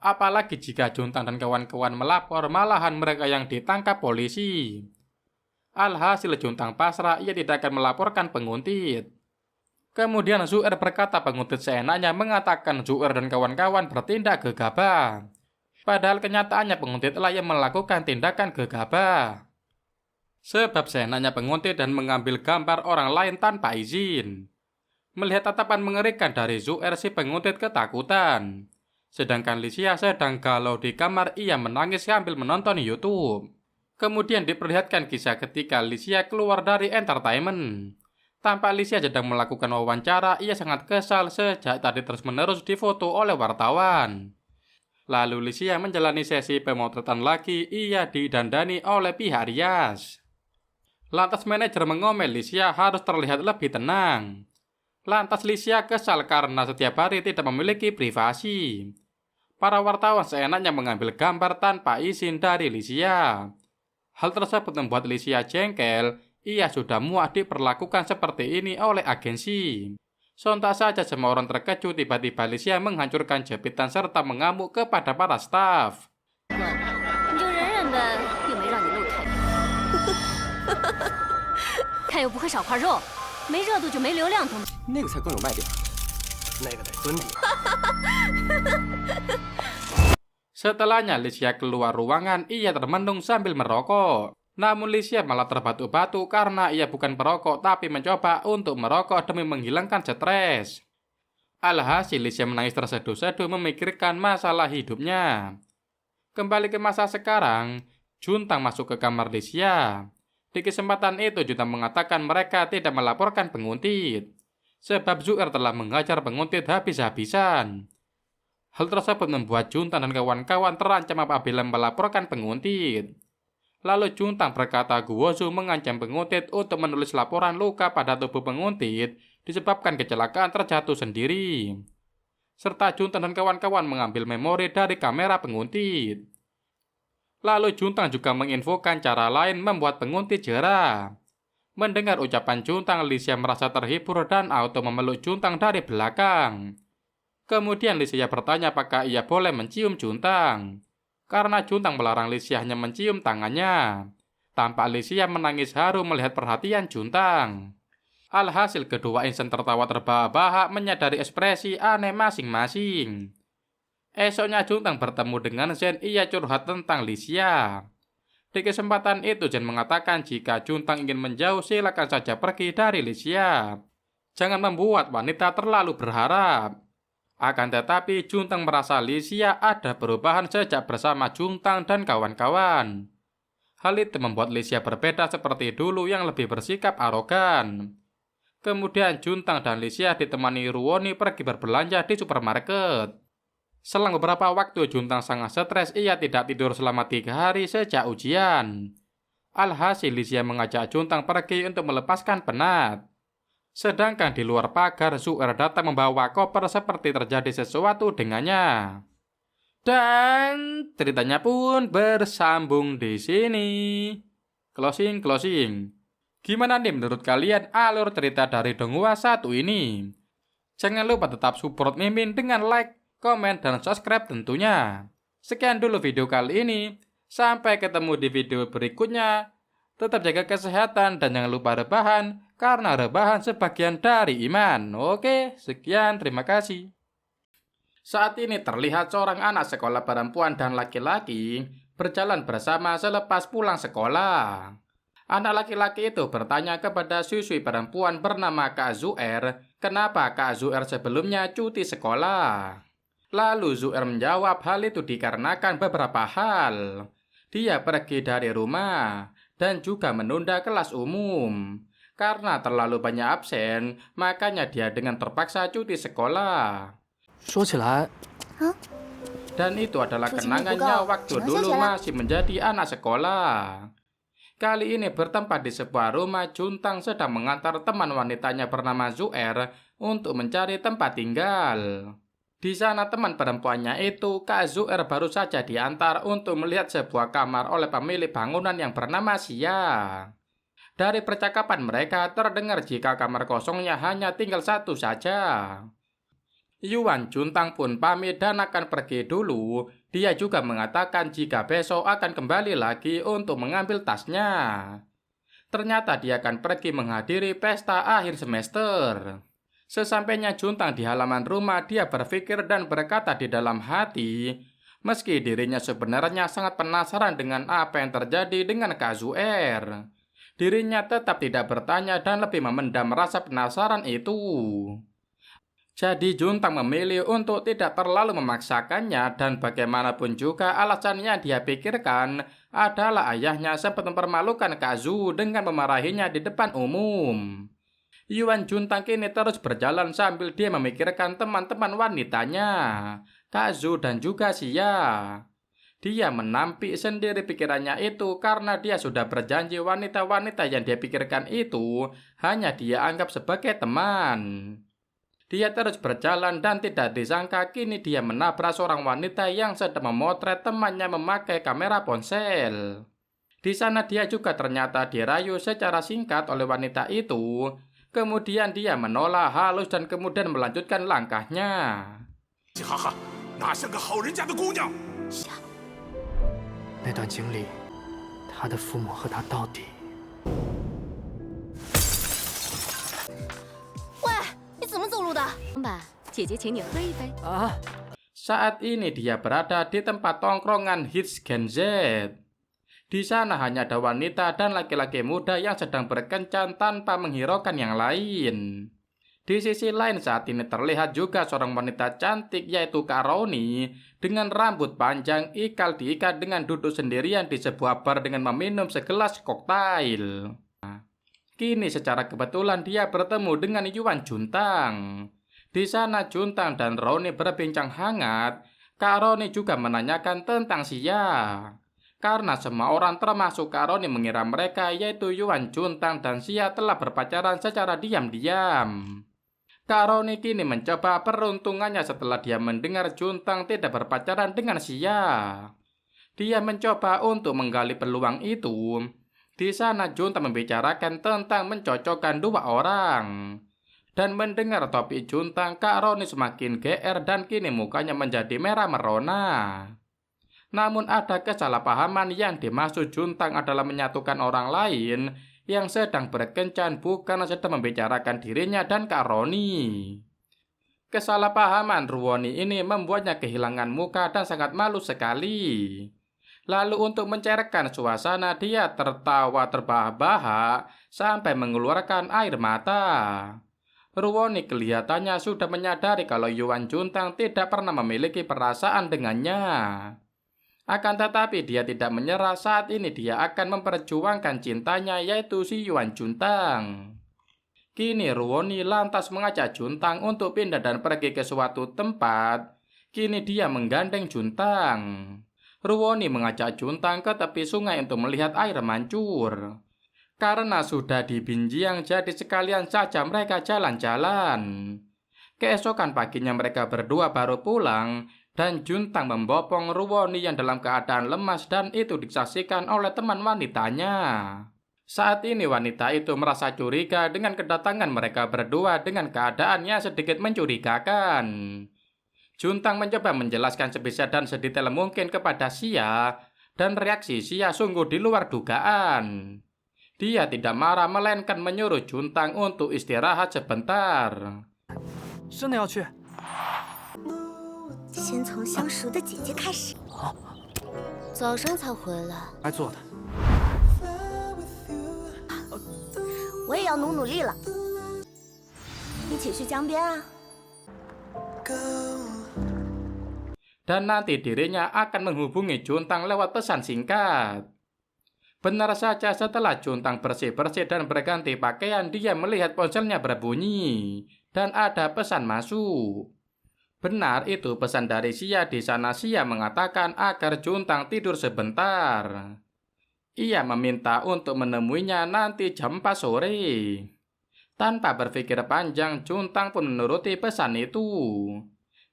Apalagi jika Juntang dan kawan-kawan melapor, malahan mereka yang ditangkap polisi. Alhasil Juntang pasrah, ia tidak akan melaporkan penguntit. Kemudian Zu'er berkata penguntit seenaknya mengatakan Zu'er dan kawan-kawan bertindak gegabah. Padahal kenyataannya penguntit lah yang melakukan tindakan gegabah. Sebab seenaknya penguntit dan mengambil gambar orang lain tanpa izin. Melihat tatapan mengerikan dari Zu'er, si penguntit ketakutan. Sedangkan Licia sedang galau di kamar, ia menangis sambil menonton YouTube. Kemudian diperlihatkan kisah ketika Licia keluar dari entertainment. Tampak Licia sedang melakukan wawancara, ia sangat kesal sejak tadi terus-menerus difoto oleh wartawan. Lalu Licia menjalani sesi pemotretan lagi, ia didandani oleh pihak rias. Lantas manajer mengomel Licia harus terlihat lebih tenang. Lantas Licia kesal karena setiap hari tidak memiliki privasi. Para wartawan seenaknya mengambil gambar tanpa izin dari Licia. Hal tersebut membuat Licia jengkel. Ia sudah muak diperlakukan seperti ini oleh agensi. Sontak saja semua orang terkejut, tiba-tiba Licia menghancurkan jepitan serta mengamuk kepada para staf. 你就忍忍呗，又没让你露太看又不会少块肉，没热度就没流量，懂吗？那个才更有卖点，那个得蹲点。 Setelahnya Licia keluar ruangan, ia termenung sambil merokok. Namun Licia malah terbatu-batu karena ia bukan perokok tapi mencoba untuk merokok demi menghilangkan stres. Alhasil Licia menangis terseduh-seduh memikirkan masalah hidupnya. Kembali ke masa sekarang, Juntang masuk ke kamar Licia. Di kesempatan itu Juntang mengatakan mereka tidak melaporkan penguntit. Sebab Zu'er telah menghajar penguntit habis-habisan. Hal tersebut membuat Juntang dan kawan-kawan terancam apabila melaporkan penguntit. Lalu Juntang berkata Guozu mengancam penguntit untuk menulis laporan luka pada tubuh penguntit disebabkan kecelakaan terjatuh sendiri. Serta Juntang dan kawan-kawan mengambil memori dari kamera penguntit. Lalu Juntang juga menginfokan cara lain membuat penguntit jera. Mendengar ucapan Juntang, Licia merasa terhibur dan auto memeluk Juntang dari belakang. Kemudian Licia bertanya apakah ia boleh mencium Juntang. Karena Juntang melarang Licia hanya mencium tangannya. Tampak Licia menangis haru melihat perhatian Juntang. Alhasil kedua insan tertawa terbahak-bahak menyadari ekspresi aneh masing-masing. Esoknya Juntang bertemu dengan Zen, ia curhat tentang Licia. Di kesempatan itu Zen mengatakan jika Juntang ingin menjauh silakan saja pergi dari Licia. Jangan membuat wanita terlalu berharap. Akan tetapi Juntang merasa Licia ada perubahan sejak bersama Juntang dan kawan-kawan. Hal itu membuat Licia berbeda seperti dulu yang lebih bersikap arogan. Kemudian Juntang dan Licia ditemani Ruoni pergi berbelanja di supermarket. Selang beberapa waktu Juntang sangat stres, ia tidak tidur selama 3 hari sejak ujian. Alhasil Licia mengajak Juntang pergi untuk melepaskan penat. Sedangkan di luar pagar, Zu'er datang membawa koper seperti terjadi sesuatu dengannya. Dan ceritanya pun bersambung di sini. Closing. Gimana nih menurut kalian alur cerita dari Donghua 1 ini? Jangan lupa tetap support Mimin dengan like, komen, dan subscribe tentunya. Sekian dulu video kali ini. Sampai ketemu di video berikutnya. Tetap jaga kesehatan dan jangan lupa rebahan, karena rebahan sebagian dari iman. Oke, sekian, terima kasih. Saat ini terlihat seorang anak sekolah perempuan dan laki-laki berjalan bersama selepas pulang sekolah. Anak laki-laki itu bertanya kepada siswi perempuan bernama Kak Zu'er, kenapa Kak Zu'er sebelumnya cuti sekolah. Lalu Zu'er menjawab hal itu dikarenakan beberapa hal. Dia pergi dari rumah dan juga menunda kelas umum. Karena terlalu banyak absen, makanya dia dengan terpaksa cuti sekolah. 说起来， Dan itu adalah kenangannya Bukan, waktu jangan dulu saja. masih menjadi anak sekolah. Kali ini bertempat di sebuah rumah, Juntang sedang mengantar teman wanitanya bernama Zu'er untuk mencari tempat tinggal. Di sana teman perempuannya itu, Kak Zu'er baru saja diantar untuk melihat sebuah kamar oleh pemilik bangunan yang bernama Xia. Dari percakapan mereka terdengar jika kamar kosongnya hanya tinggal satu saja. Yuan Juntang pun pamit dan akan pergi dulu. Dia juga mengatakan jika besok akan kembali lagi untuk mengambil tasnya. Ternyata dia akan pergi menghadiri pesta akhir semester. Sesampainya Juntang di halaman rumah, dia berpikir dan berkata di dalam hati, meski dirinya sebenarnya sangat penasaran dengan apa yang terjadi dengan Kak Zu'er, dirinya tetap tidak bertanya dan lebih memendam rasa penasaran itu. Jadi Juntang memilih untuk tidak terlalu memaksakannya, dan bagaimanapun juga alasan yang dia pikirkan adalah ayahnya sempat mempermalukan Kak Zu dengan memarahinya di depan umum. Yuan Juntang kini terus berjalan sambil dia memikirkan teman-teman wanitanya, Kak Zu dan juga Xia. Dia menampik sendiri pikirannya itu karena dia sudah berjanji wanita-wanita yang dia pikirkan itu hanya dia anggap sebagai teman. Dia terus berjalan dan tidak disangka kini dia menabrak seorang wanita yang sedang memotret temannya memakai kamera ponsel. Di sana dia juga ternyata dirayu secara singkat oleh wanita itu. Kemudian dia menolak halus dan kemudian melanjutkan langkahnya. 哈哈，哪像个好人家的姑娘？ 那段经历，他的父母和他到底。 你怎么走路的？吧，姐姐请你喝一杯。 啊， Saat ini dia berada di tempat tongkrongan Hits Gen Z. Di sana hanya ada wanita dan laki-laki muda yang sedang berkencan tanpa menghiraukan yang lain. Di sisi lain saat ini terlihat juga seorang wanita cantik yaitu Kak Roni dengan rambut panjang ikal diikat dengan duduk sendirian di sebuah bar dengan meminum segelas koktail. Kini secara kebetulan dia bertemu dengan Yuan Juntang. Di sana Juntang dan Roni berbincang hangat. Kak Roni juga menanyakan tentang Xia. Karena semua orang termasuk Kak Roni mengira mereka yaitu Yuan Juntang dan Xia telah berpacaran secara diam-diam. Kak Roni kini mencoba peruntungannya setelah dia mendengar Juntang tidak berpacaran dengan Xia. Dia mencoba untuk menggali peluang itu. Di sana Juntang membicarakan tentang mencocokkan dua orang. Dan mendengar topik Juntang, Kak Roni semakin GR dan kini mukanya menjadi merah merona. Namun ada kesalahpahaman yang dimaksud Juntang adalah menyatukan orang lain yang sedang berkencan bukan sedang membicarakan dirinya dan Kak Roni. Kesalahpahaman Ruwoni ini membuatnya kehilangan muka dan sangat malu sekali. Lalu untuk mencairkan suasana dia tertawa terbahak-bahak sampai mengeluarkan air mata. Ruwoni kelihatannya sudah menyadari kalau Yuan Juntang tidak pernah memiliki perasaan dengannya. Akan tetapi dia tidak menyerah. Saat ini dia akan memperjuangkan cintanya yaitu si Yuan Juntang. Kini Ruwoni lantas mengajak Juntang untuk pindah dan pergi ke suatu tempat. Kini dia menggandeng Juntang. Ruwoni mengajak Juntang ke tepi sungai untuk melihat air mancur. Karena sudah di Binjiang jadi sekalian saja mereka jalan-jalan. Keesokan paginya mereka berdua baru pulang. Dan Juntang membopong Ruwoni yang dalam keadaan lemas dan itu disaksikan oleh teman wanitanya. Saat ini wanita itu merasa curiga dengan kedatangan mereka berdua dengan keadaan yang sedikit mencurigakan. Juntang mencoba menjelaskan sebisa dan sedetail mungkin kepada Xia dan reaksi Xia sungguh di luar dugaan. Dia tidak marah melainkan menyuruh Juntang untuk istirahat sebentar. 真的要去？ 先从相熟的姐姐开始。早上才回来， 该做的。 我也要努力了。一起去江边啊！ dan nanti dirinya akan menghubungi Juntang lewat pesan singkat. Benar saja, setelah Juntang bersih-bersih dan berganti pakaian, dia melihat ponselnya berbunyi dan ada pesan masuk. Benar, itu pesan dari Xia. Di sana Xia mengatakan agar Juntang tidur sebentar. Ia meminta untuk menemuinya nanti jam 4 sore. Tanpa berpikir panjang, Juntang pun menuruti pesan itu.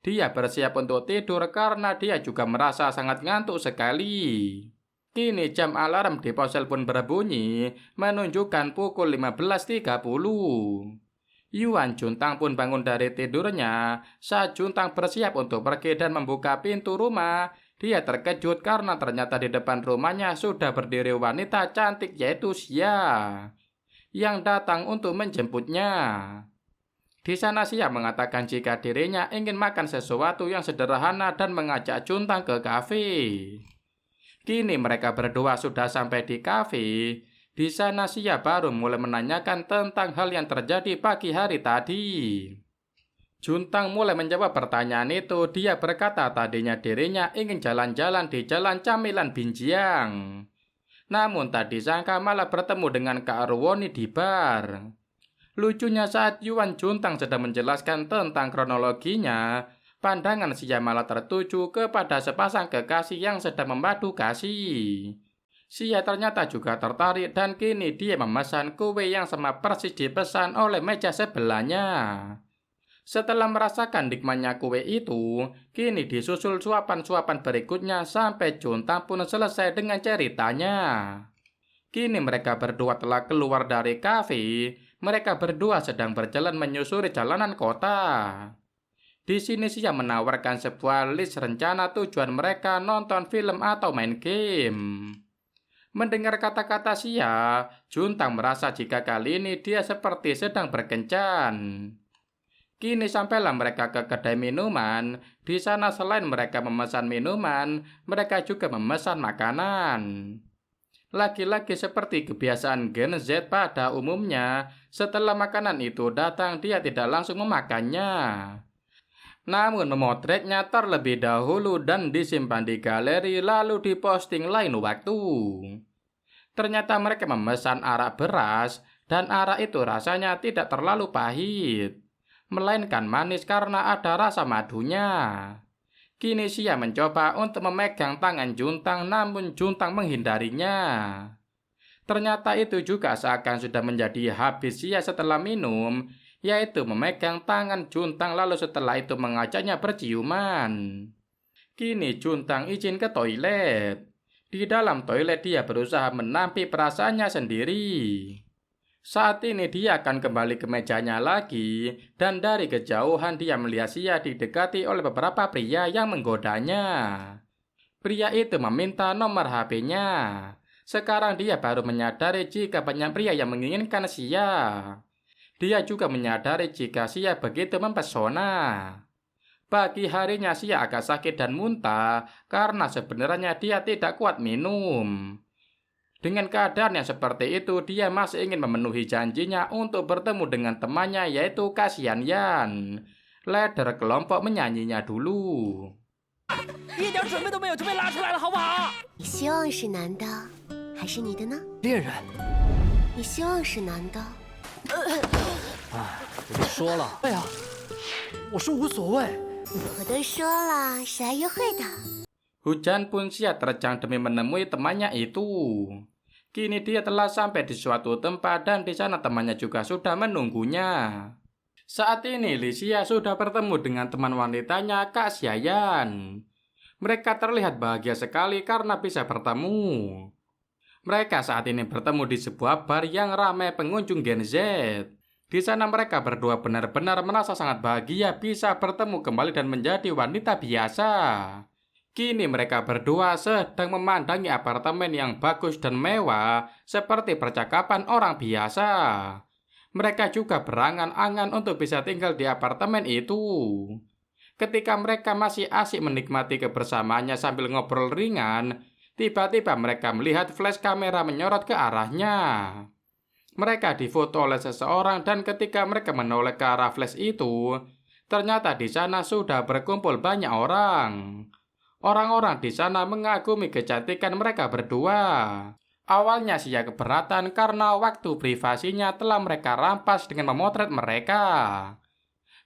Dia bersiap untuk tidur karena dia juga merasa sangat ngantuk sekali. Kini jam alarm di ponsel pun berbunyi, menunjukkan pukul 15.30. Yuan Juntang pun bangun dari tidurnya. Saat Juntang bersiap untuk pergi dan membuka pintu rumah, dia terkejut karena ternyata di depan rumahnya sudah berdiri wanita cantik yaitu Xia yang datang untuk menjemputnya. Di sana Xia mengatakan jika dirinya ingin makan sesuatu yang sederhana dan mengajak Juntang ke kafe. Kini mereka berdua sudah sampai di kafe. Di sana Xia baru mulai menanyakan tentang hal yang terjadi pagi hari tadi. Juntang mulai menjawab pertanyaan itu. Dia berkata tadinya dirinya ingin jalan-jalan di Jalan Camilan Binjiang. Namun tak disangka malah bertemu dengan Kak Ruwoni di bar. Lucunya saat Yuan Juntang sedang menjelaskan tentang kronologinya, pandangan Xia malah tertuju kepada sepasang kekasih yang sedang memadu kasih. Xia ternyata juga tertarik dan kini dia memesan kue yang sama persis dipesan oleh meja sebelahnya. Setelah merasakan nikmatnya kue itu, kini disusul suapan-suapan berikutnya sampai Juntang pun selesai dengan ceritanya. Kini mereka berdua telah keluar dari kafe. Mereka berdua sedang berjalan menyusuri jalanan kota. Di sini Xia menawarkan sebuah list rencana tujuan mereka nonton film atau main game. Mendengar kata-kata Xia, Juntang merasa jika kali ini dia seperti sedang berkencan. Kini sampailah mereka ke kedai minuman. Di sana selain mereka memesan minuman, mereka juga memesan makanan. Lagi-lagi seperti kebiasaan Gen Z pada umumnya, setelah makanan itu datang dia tidak langsung memakannya. Namun memotretnya terlebih dahulu dan disimpan di galeri lalu diposting lain waktu. Ternyata mereka memesan arak beras dan arak itu rasanya tidak terlalu pahit, melainkan manis karena ada rasa madunya. Kini Xia mencoba untuk memegang tangan Juntang, namun Juntang menghindarinya. Ternyata itu juga seakan sudah menjadi habis Xia setelah minum, yaitu memegang tangan Juntang lalu setelah itu mengajaknya berciuman. Kini Juntang izin ke toilet. Di dalam toilet dia berusaha menampik perasaannya sendiri. Saat ini dia akan kembali ke mejanya lagi, dan dari kejauhan dia melihat Xia didekati oleh beberapa pria yang menggodanya. Pria itu meminta nomor HP-nya. Sekarang dia baru menyadari jika banyak pria yang menginginkan Xia. Dia juga menyadari jika Xia begitu mempesona. Pagi harinya Xia agak sakit dan muntah karena sebenarnya dia tidak kuat minum. Dengan keadaan yang seperti itu, dia masih ingin memenuhi janjinya untuk bertemu dengan temannya yaitu Kasian Yan. Leader kelompok menyanyinya dulu. 一点准备都没有就被拉出来了，好不好？你希望是男的，还是女的呢？恋人，你希望是男的。我都说了，哎呀，我说无所谓。我都说了是来约会的。 Hujan pun Xia terjang demi menemui temannya itu. Kini dia telah sampai di suatu tempat dan di sana temannya juga sudah menunggunya. Saat ini Xia sudah bertemu dengan teman wanitanya Kak Xiayan. Mereka terlihat bahagia sekali karena bisa bertemu. Mereka saat ini bertemu di sebuah bar yang ramai pengunjung Gen Z. Di sana mereka berdua benar-benar merasa sangat bahagia bisa bertemu kembali dan menjadi wanita biasa. Kini mereka berdua sedang memandangi apartemen yang bagus dan mewah seperti percakapan orang biasa. Mereka juga berangan-angan untuk bisa tinggal di apartemen itu. Ketika mereka masih asik menikmati kebersamaannya sambil ngobrol ringan, tiba-tiba mereka melihat flash kamera menyorot ke arahnya. Mereka difoto oleh seseorang dan ketika mereka menoleh ke arah flash itu, ternyata di sana sudah berkumpul banyak orang. Orang-orang di sana mengagumi kecantikan mereka berdua. Awalnya Xia keberatan karena waktu privasinya telah mereka rampas dengan memotret mereka.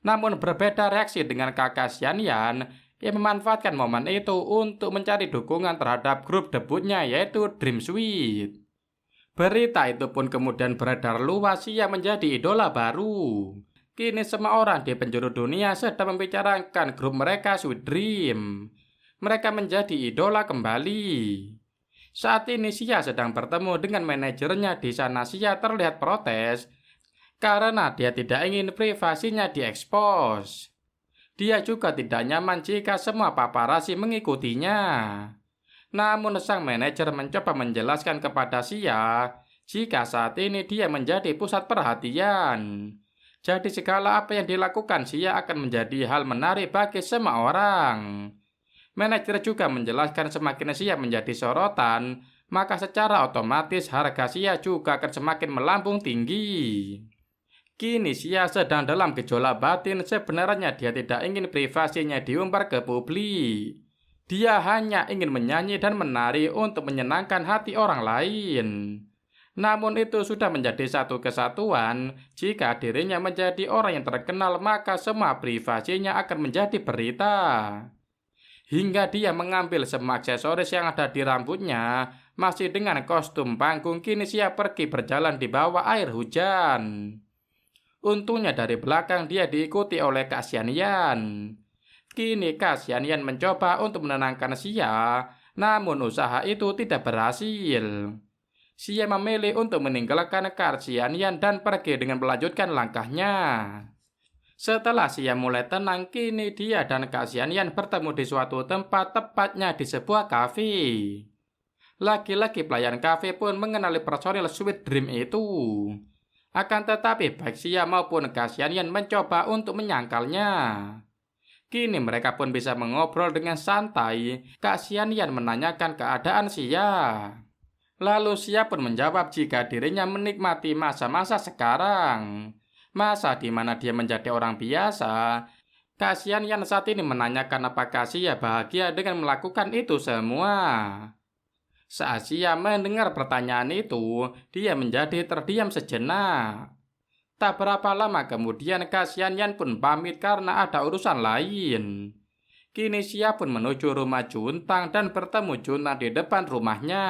Namun berbeda reaksi dengan kakak Xianyan yang memanfaatkan momen itu untuk mencari dukungan terhadap grup debutnya yaitu Dream Suite. Berita itu pun kemudian beredar luas, Xia menjadi idola baru. Kini semua orang di penjuru dunia sedang membicarakan grup mereka Sweet Dream. Mereka menjadi idola kembali. Saat ini Xia sedang bertemu dengan manajernya di sana. Xia terlihat protes karena dia tidak ingin privasinya diekspos. Dia juga tidak nyaman jika semua paparazzi mengikutinya. Namun sang manajer mencoba menjelaskan kepada Xia jika saat ini dia menjadi pusat perhatian. Jadi segala apa yang dilakukan Xia akan menjadi hal menarik bagi semua orang. Manajer juga menjelaskan semakin Xia menjadi sorotan, maka secara otomatis harga Xia juga akan semakin melambung tinggi. Kini Xia sedang dalam gejolak batin, sebenarnya dia tidak ingin privasinya diumbar ke publik. Dia hanya ingin menyanyi dan menari untuk menyenangkan hati orang lain. Namun itu sudah menjadi satu kesatuan. Jika dirinya menjadi orang yang terkenal, maka semua privasinya akan menjadi berita. Hingga dia mengambil semua aksesoris yang ada di rambutnya, masih dengan kostum panggung. Kini Xia pergi berjalan di bawah air hujan. Untungnya dari belakang dia diikuti oleh Kak Xianyan. Kini Kak Xianyan mencoba untuk menenangkan Xia, namun usaha itu tidak berhasil. Xia memilih untuk meninggalkan Kak Xianyan dan pergi dengan melanjutkan langkahnya. Setelah Xia mulai tenang, kini dia dan Kak Xianyan bertemu di suatu tempat, tepatnya di sebuah kafe. Lagi-lagi pelayan kafe pun mengenali personil Sweet Dream itu. Akan tetapi baik Xia maupun Kak Xianyan mencoba untuk menyangkalnya. Kini mereka pun bisa mengobrol dengan santai. Kak Xianyan menanyakan keadaan Xia. Lalu Xia pun menjawab jika dirinya menikmati masa-masa sekarang. Masa di mana dia menjadi orang biasa. Kak Xianyan saat ini menanyakan apakah Xia bahagia dengan melakukan itu semua. Saat Xia mendengar pertanyaan itu, dia menjadi terdiam sejenak. Tak berapa lama kemudian Kak Xianyan pun pamit karena ada urusan lain. Kini Xia pun menuju rumah Juntang dan bertemu Juntang di depan rumahnya.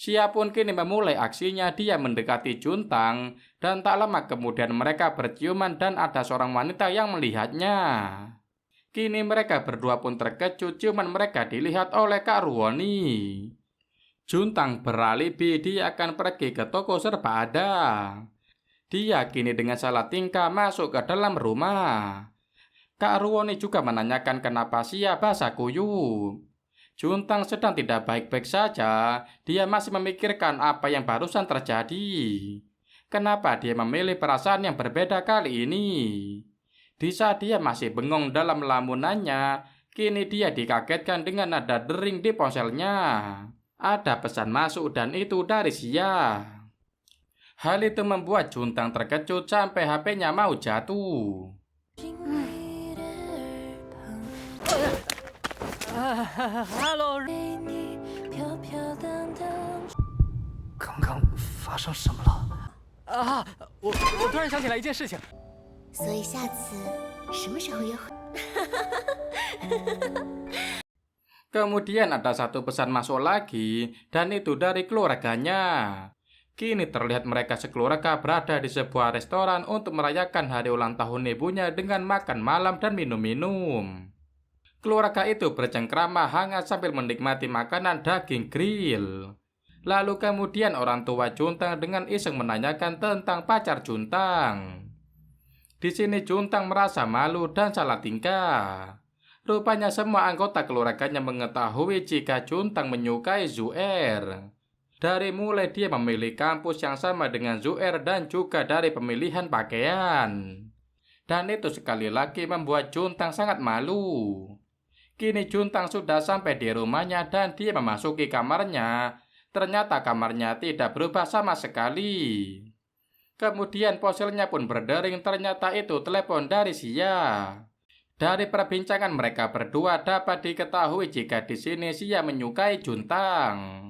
Xia pun kini memulai aksinya, dia mendekati Juntang dan tak lama kemudian mereka berciuman dan ada seorang wanita yang melihatnya. Kini mereka berdua pun terkejut, ciuman mereka dilihat oleh Kak Ruoni. Juntang beralibi dia akan pergi ke toko serba ada. Dia kini dengan salah tingkah masuk ke dalam rumah. Kak Ruoni juga menanyakan kenapa Xia basah kuyup. Juntang sedang tidak baik-baik saja. Dia masih memikirkan apa yang barusan terjadi. Kenapa dia memilih perasaan yang berbeda kali ini? Di saat dia masih bengong dalam lamunannya, kini dia dikagetkan dengan nada dering di ponselnya. Ada pesan masuk dan itu dari Xia. Hal itu membuat Juntang terkejut sampai HP-nya mau jatuh. Hello。刚刚发生什么了？啊，我突然想起来一件事情。所以下次什么时候约会？ Kemudian ada satu pesan masuk lagi, dan itu dari keluarganya. Kini terlihat mereka sekeluarga berada di sebuah restoran untuk merayakan hari ulang tahun ibunya dengan makan malam dan minum-minum. Keluarga itu bercengkrama hangat sambil menikmati makanan daging grill. Lalu kemudian orang tua Juntang dengan iseng menanyakan tentang pacar Juntang. Di sini Juntang merasa malu dan salah tingkah. Rupanya semua anggota keluarganya mengetahui jika Juntang menyukai Zuer. Dari mulai dia memilih kampus yang sama dengan Zuer dan juga dari pemilihan pakaian. Dan itu sekali lagi membuat Juntang sangat malu. Kini Juntang sudah sampai di rumahnya dan dia memasuki kamarnya. Ternyata kamarnya tidak berubah sama sekali. Kemudian ponselnya pun berdering, ternyata itu telepon dari Xia. Dari perbincangan mereka berdua dapat diketahui jika di sini Xia menyukai Juntang.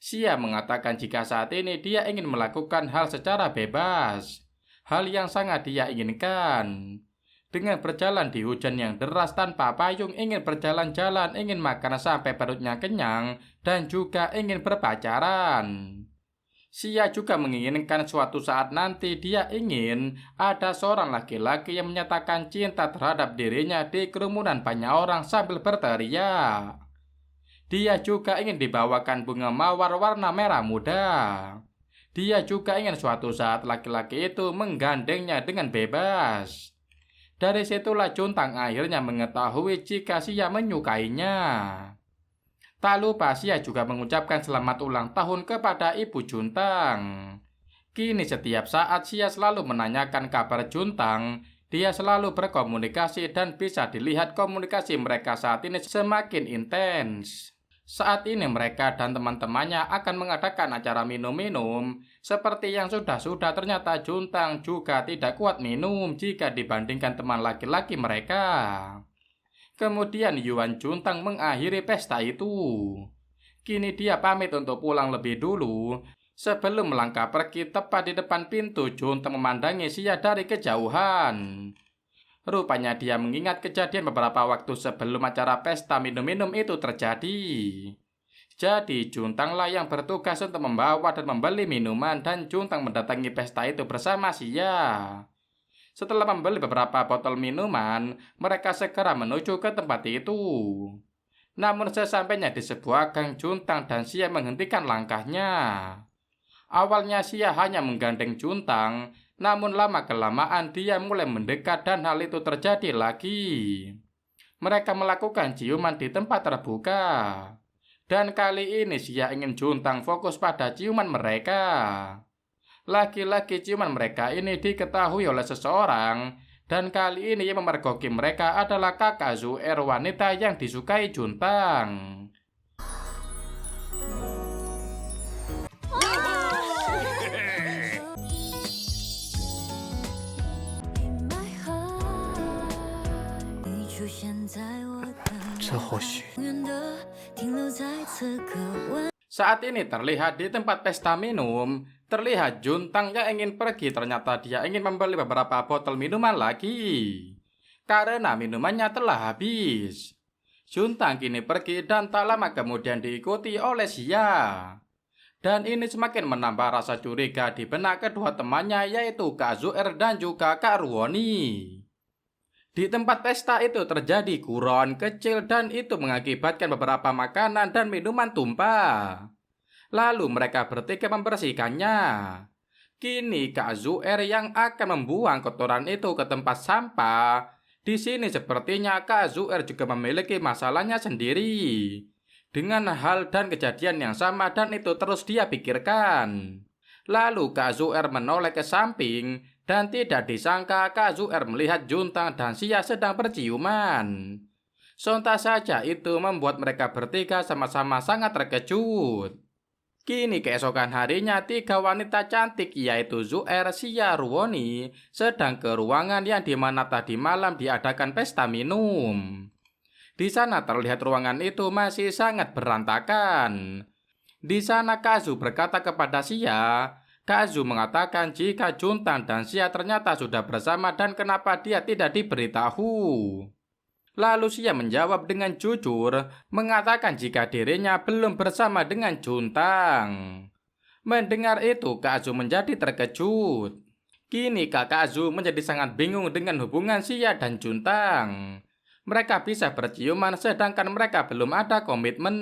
Xia mengatakan jika saat ini dia ingin melakukan hal secara bebas, hal yang sangat dia inginkan. Dengan berjalan di hujan yang deras tanpa payung, ingin berjalan-jalan, ingin makan sampai perutnya kenyang, dan juga ingin berpacaran. Xia juga menginginkan suatu saat nanti dia ingin ada seorang laki-laki yang menyatakan cinta terhadap dirinya di kerumunan banyak orang sambil berteriak. Dia juga ingin dibawakan bunga mawar warna merah muda. Dia juga ingin suatu saat laki-laki itu menggandengnya dengan bebas. Dari situlah Juntang akhirnya mengetahui jika Xia menyukainya. Tak lupa Xia juga mengucapkan selamat ulang tahun kepada Ibu Juntang. Kini setiap saat Xia selalu menanyakan kabar Juntang. Dia selalu berkomunikasi dan bisa dilihat komunikasi mereka saat ini semakin intens. Saat ini mereka dan teman-temannya akan mengadakan acara minum-minum. Seperti yang sudah-sudah, ternyata Juntang juga tidak kuat minum jika dibandingkan teman laki-laki mereka. Kemudian Yuan Juntang mengakhiri pesta itu. Kini dia pamit untuk pulang lebih dulu. Sebelum melangkah pergi, tepat di depan pintu, Juntang memandangi Xia dari kejauhan. Rupanya dia mengingat kejadian beberapa waktu sebelum acara pesta minum-minum itu terjadi. Jadi Juntanglah yang bertugas untuk membawa dan membeli minuman, dan Juntang mendatangi pesta itu bersama Xia. Setelah membeli beberapa botol minuman, mereka segera menuju ke tempat itu. Namun sesampainya di sebuah gang, Juntang dan Xia menghentikan langkahnya. Awalnya Xia hanya menggandeng Juntang, namun lama-kelamaan dia mulai mendekat dan hal itu terjadi lagi. Mereka melakukan ciuman di tempat terbuka. Dan kali ini Xia ingin Juntang fokus pada ciuman mereka. Lagi-lagi ciuman mereka ini diketahui oleh seseorang, dan kali ini yang memergoki mereka adalah kakak Zu'er, wanita yang disukai Juntang. Saat ini terlihat di tempat pesta minum, terlihat Juntang yang ingin pergi. Ternyata dia ingin membeli beberapa botol minuman lagi, karena minumannya telah habis. Juntang kini pergi dan tak lama kemudian diikuti oleh Xia. Dan ini semakin menambah rasa curiga di benak kedua temannya, yaitu Kak Zu'er dan juga Kak Ruoni. Di tempat pesta itu terjadi gurauan kecil dan itu mengakibatkan beberapa makanan dan minuman tumpah. Lalu mereka bertiga membersihkannya. Kini Kak Zu'er yang akan membuang kotoran itu ke tempat sampah. Di sini sepertinya Kak Zu'er juga memiliki masalahnya sendiri dengan hal dan kejadian yang sama, dan itu terus dia pikirkan. Lalu Kak Zu'er menoleh ke samping, dan tidak disangka Kak Zu'er melihat Juntang dan Xia sedang berciuman. Sontak saja itu membuat mereka bertiga sama-sama sangat terkejut. Kini keesokan harinya, tiga wanita cantik yaitu Zu'er, Xia, Ruoni sedang ke ruangan yang dimana tadi malam diadakan pesta minum. Di sana terlihat ruangan itu masih sangat berantakan. Di sana Kazu berkata kepada Xia. Kazu mengatakan jika Juntang dan Xia ternyata sudah bersama dan kenapa dia tidak diberitahu. Lalu Xia menjawab dengan jujur, mengatakan jika dirinya belum bersama dengan Juntang. Mendengar itu, Kazu menjadi terkejut. Kini Kak Kazu menjadi sangat bingung dengan hubungan Xia dan Juntang. Mereka bisa berciuman sedangkan mereka belum ada komitmen.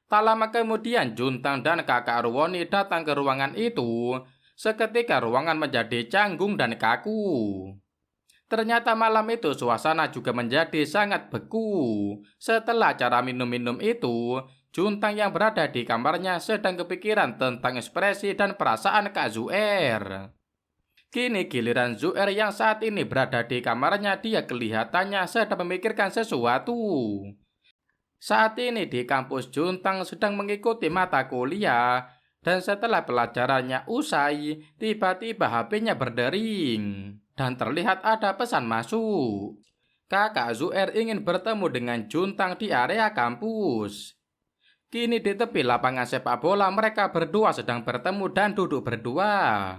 Tak lama kemudian Juntang dan kakak Ruoni datang ke ruangan itu. Seketika ruangan menjadi canggung dan kaku. Ternyata malam itu suasana juga menjadi sangat beku. Setelah acara minum-minum itu, Juntang yang berada di kamarnya sedang kepikiran tentang ekspresi dan perasaan Kak Zu'er. Kini giliran Zu'er yang saat ini berada di kamarnya, dia kelihatannya sedang memikirkan sesuatu. Saat ini di kampus Juntang sedang mengikuti mata kuliah, dan setelah pelajarannya usai, tiba-tiba HP-nya berdering dan terlihat ada pesan masuk. kakak Zuer ingin bertemu dengan Juntang di area kampus. Kini di tepi lapangan sepak bola mereka berdua sedang bertemu dan duduk berdua.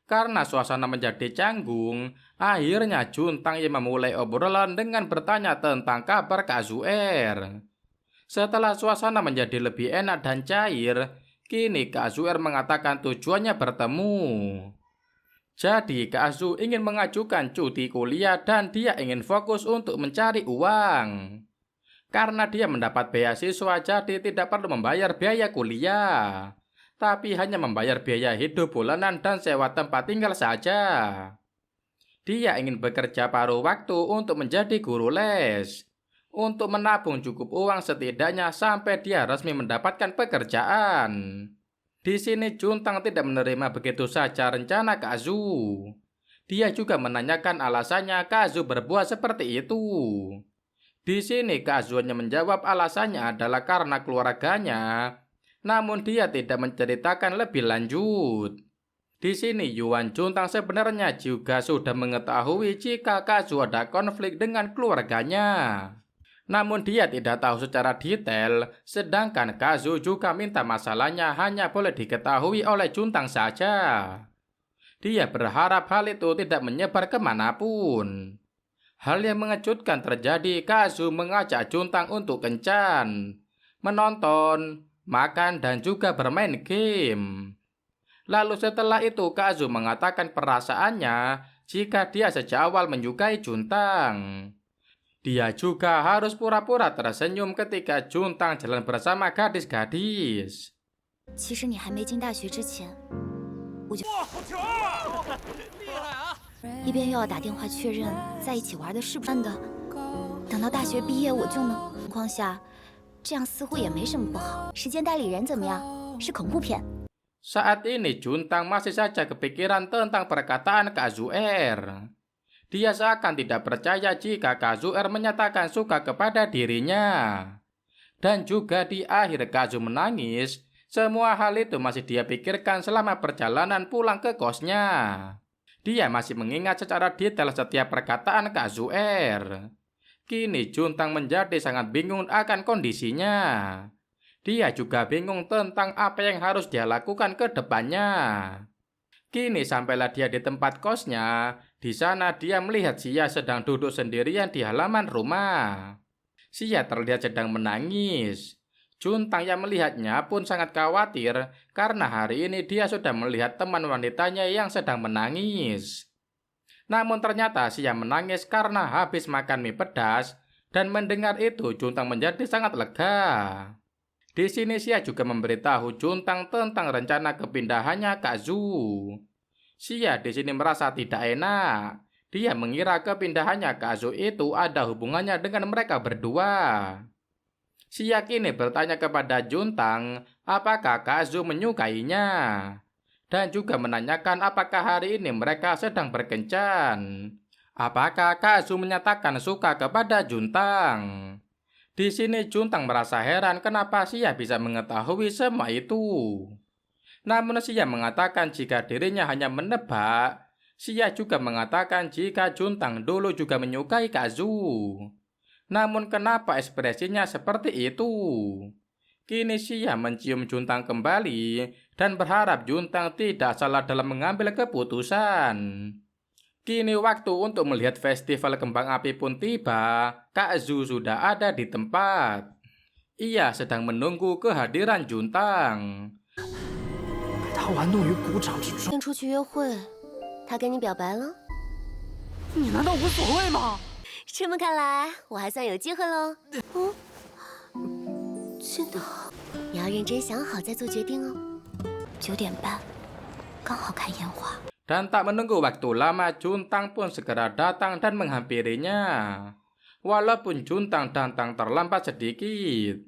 Karena suasana menjadi canggung, akhirnya Juntang yang memulai obrolan dengan bertanya tentang kabar Kak Zuer. Setelah suasana menjadi lebih enak dan cair, kini Kak Zuer mengatakan tujuannya bertemu. Jadi Kak Zu ingin mengajukan cuti kuliah dan dia ingin fokus untuk mencari uang. Karena dia mendapat beasiswa jadi tidak perlu membayar biaya kuliah, tapi hanya membayar biaya hidup bulanan dan sewa tempat tinggal saja. Dia ingin bekerja paruh waktu untuk menjadi guru les, untuk menabung cukup uang setidaknya sampai dia resmi mendapatkan pekerjaan. Di sini Juntang tidak menerima begitu saja rencana Kak Zu. Dia juga menanyakan alasannya Kak Zu berbuat seperti itu. Di sini Kak Zu hanya menjawab alasannya adalah karena keluarganya, namun dia tidak menceritakan lebih lanjut. Di sini Yuan Juntang sebenarnya juga sudah mengetahui jika Kak Zu ada konflik dengan keluarganya. Namun dia tidak tahu secara detail, sedangkan Kak Zu juga minta masalahnya hanya boleh diketahui oleh Juntang saja. Dia berharap hal itu tidak menyebar kemanapun. Hal yang mengejutkan terjadi, Kak Zu mengajak Juntang untuk kencan, menonton, makan, dan juga bermain game. Lalu setelah itu Kak Zu mengatakan perasaannya jika dia sejak awal menyukai Juntang. Dia juga harus pura-pura tersenyum ketika Juntang jalan bersama gadis-gadis. 其实你还没进大学之前，我就一边又要打电话确认在一起玩的是不是的，等到大学毕业我就能情况下，这样似乎也没什么不好。时间代理人怎么样？是恐怖片。 Saat ini Juntang masih saja kepikiran tentang perkataan Kak Zuer. Dia seakan tidak percaya jika Kak Zuer menyatakan suka kepada dirinya. Dan juga di akhir Kak Zu menangis, semua hal itu masih dia pikirkan selama perjalanan pulang ke kosnya. Dia masih mengingat secara detail setiap perkataan Kak Zuer. Kini Juntang menjadi sangat bingung akan kondisinya. Dia juga bingung tentang apa yang harus dia lakukan ke depannya. Kini sampailah dia di tempat kosnya. Di sana dia melihat Xia sedang duduk sendirian di halaman rumah. Xia terlihat sedang menangis. Juntang yang melihatnya pun sangat khawatir karena hari ini dia sudah melihat teman wanitanya yang sedang menangis. Namun ternyata Xia menangis karena habis makan mie pedas dan mendengar itu Juntang menjadi sangat lega. Di sini Xia juga memberitahu Juntang tentang rencana kepindahannya Kak Zu. Xia di sini merasa tidak enak. Dia mengira kepindahannya Kak Zu itu ada hubungannya dengan mereka berdua. Xia kini bertanya kepada Juntang apakah Kak Zu menyukainya. Dan juga menanyakan apakah hari ini mereka sedang berkencan. Apakah Kak Zu menyatakan suka kepada Juntang. Di sini Juntang merasa heran kenapa Xia bisa mengetahui semua itu. Namun Xia mengatakan jika dirinya hanya menebak. Xia juga mengatakan jika Juntang dulu juga menyukai Kak Zu. Namun kenapa ekspresinya seperti itu? Kini Xia mencium Juntang kembali dan berharap Juntang tidak salah dalam mengambil keputusan. Kini waktu untuk melihat festival kembang api pun tiba. Kak Zu sudah ada di tempat. Ia sedang menunggu kehadiran Juntang. 被他玩弄于股掌之中，先出去约会，他跟你表白了？你难道无所谓吗？这么看来，我还算有机会喽。真的，你要认真想好再做决定哦。9点半，刚好看烟花。 Dan tak menunggu waktu lama, Juntang pun segera datang dan menghampirinya. Walaupun Juntang datang terlambat sedikit.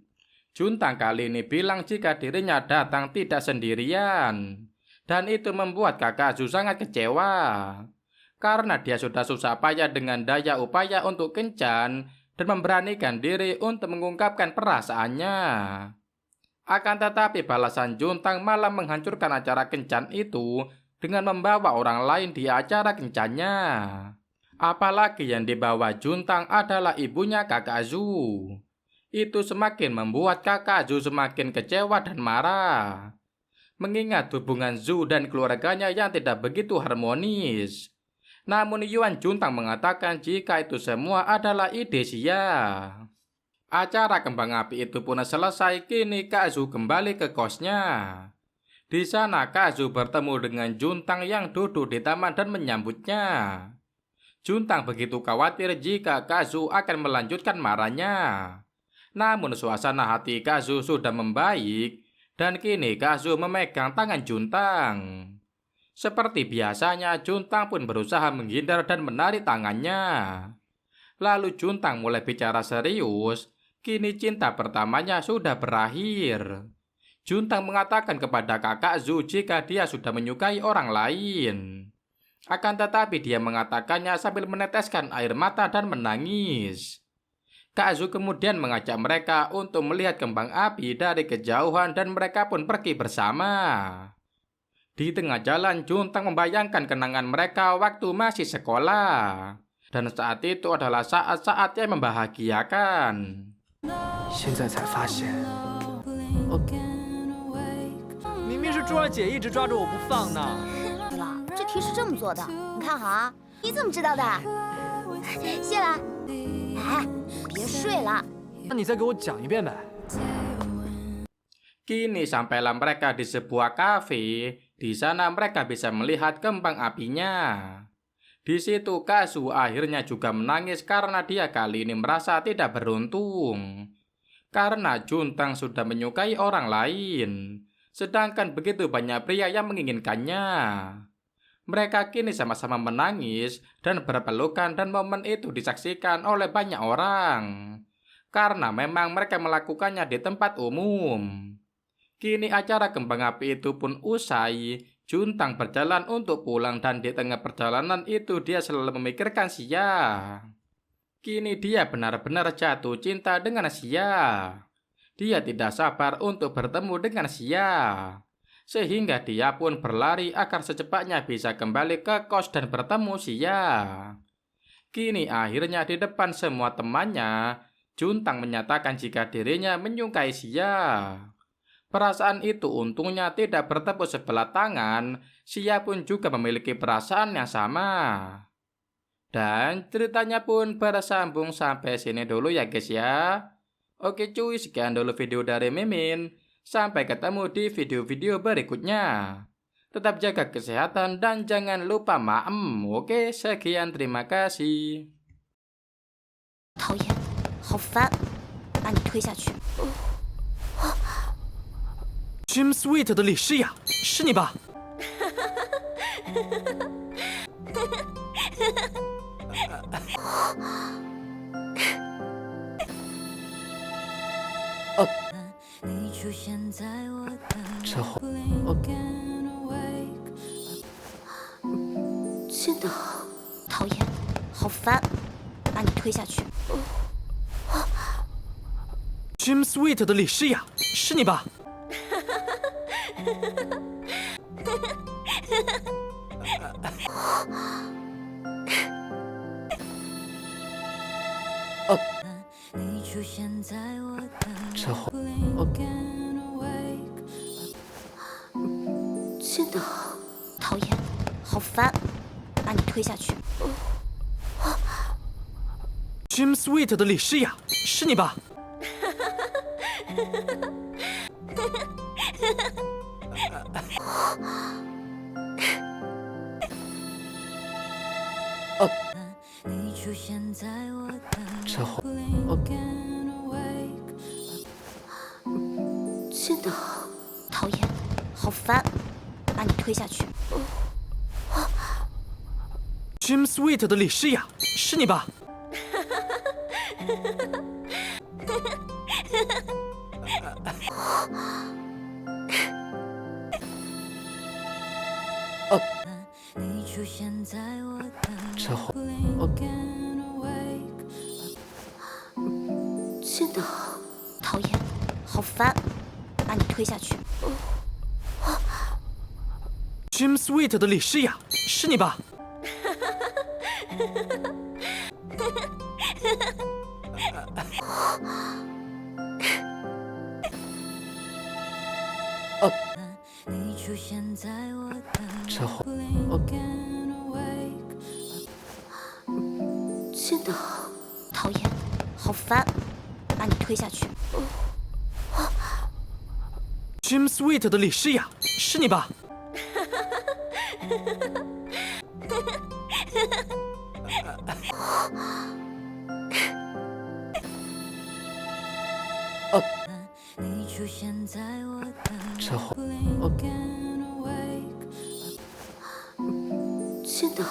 Juntang kali ini bilang jika dirinya datang tidak sendirian. Dan itu membuat Kakak Zu sangat kecewa. Karena dia sudah susah payah dengan daya upaya untuk kencan dan memberanikan diri untuk mengungkapkan perasaannya. Akan tetapi balasan Juntang malah menghancurkan acara kencan itu dengan membawa orang lain di acara kencannya. Apalagi yang dibawa Juntang adalah ibunya kakak Zhu. Itu semakin membuat kakak Zhu semakin kecewa dan marah. Mengingat hubungan Zhu dan keluarganya yang tidak begitu harmonis. Namun Yuan Juntang mengatakan jika itu semua adalah ide Xia. Acara kembang api itu pun selesai, kini Kak Zhu kembali ke kosnya. Di sana Kak Zhu bertemu dengan Juntang yang duduk di taman dan menyambutnya. Juntang begitu khawatir jika Kak Zhu akan melanjutkan marahnya. Namun suasana hati Kak Zhu sudah membaik dan kini Kak Zhu memegang tangan Juntang. Seperti biasanya Juntang pun berusaha menghindar dan menarik tangannya. Lalu Juntang mulai bicara serius. Kini cinta pertamanya sudah berakhir. Juntang mengatakan kepada kakak Zhu jika dia sudah menyukai orang lain. Akan tetapi dia mengatakannya sambil meneteskan air mata dan menangis. Kak Zhu kemudian mengajak mereka untuk melihat kembang api dari kejauhan dan mereka pun pergi bersama. Di tengah jalan Juntang membayangkan kenangan mereka waktu masih sekolah. Dan saat itu adalah saat-saat yang membahagiakan. 现在才发现，明明是珠儿姐一直抓着我不放呢。对了，这题是这么做的，你看好啊！你怎么知道的？谢了。哎，别睡了。那你再给我讲一遍呗。 Kini sampailah mereka di sebuah kafe. Di sana mereka bisa melihat kembang apinya. Di situ Kak Zhu akhirnya juga menangis karena dia kali ini merasa tidak beruntung. Karena Juntang sudah menyukai orang lain. Sedangkan begitu banyak pria yang menginginkannya. Mereka kini sama-sama menangis dan berpelukan dan momen itu disaksikan oleh banyak orang. Karena memang mereka melakukannya di tempat umum. Kini acara kembang api itu pun usai. Juntang berjalan untuk pulang dan di tengah perjalanan itu dia selalu memikirkan Xia. Kini dia benar-benar jatuh cinta dengan Xia. Dia tidak sabar untuk bertemu dengan Xia. Sehingga dia pun berlari agar secepatnya bisa kembali ke kos dan bertemu Xia. Kini akhirnya di depan semua temannya, Juntang menyatakan jika dirinya menyukai Xia. Perasaan itu untungnya tidak bertepuk sebelah tangan, Xia pun juga memiliki perasaan yang sama. Dan ceritanya pun bersambung sampai sini dulu ya guys ya. Oke cuy, sekian dulu video dari Mimin. Sampai ketemu di video-video berikutnya. Tetap jaga kesehatan dan jangan lupa maem. Oke, sekian terima kasih. 讨厌，好烦，把你推下去。 Gym Sweet 的李诗雅，是你吧？这会真的讨厌，好烦，把你推下去。 Gym Sweet 的李诗雅，是你吧？ 这会真的讨厌，好烦，把你推下去。 Gym Sweet 的李诗雅，是你吧？ 这会真的讨厌，好烦，把你推下去。 Gym Sweet 的李诗雅，是你吧？ 这会真的讨厌，好烦，把你推下去。 Gym Sweet 的李诗雅，是你吧？这会真的讨厌，好烦，把你推下去。 Jim Sweet 的李诗雅，是你吧？这会真的。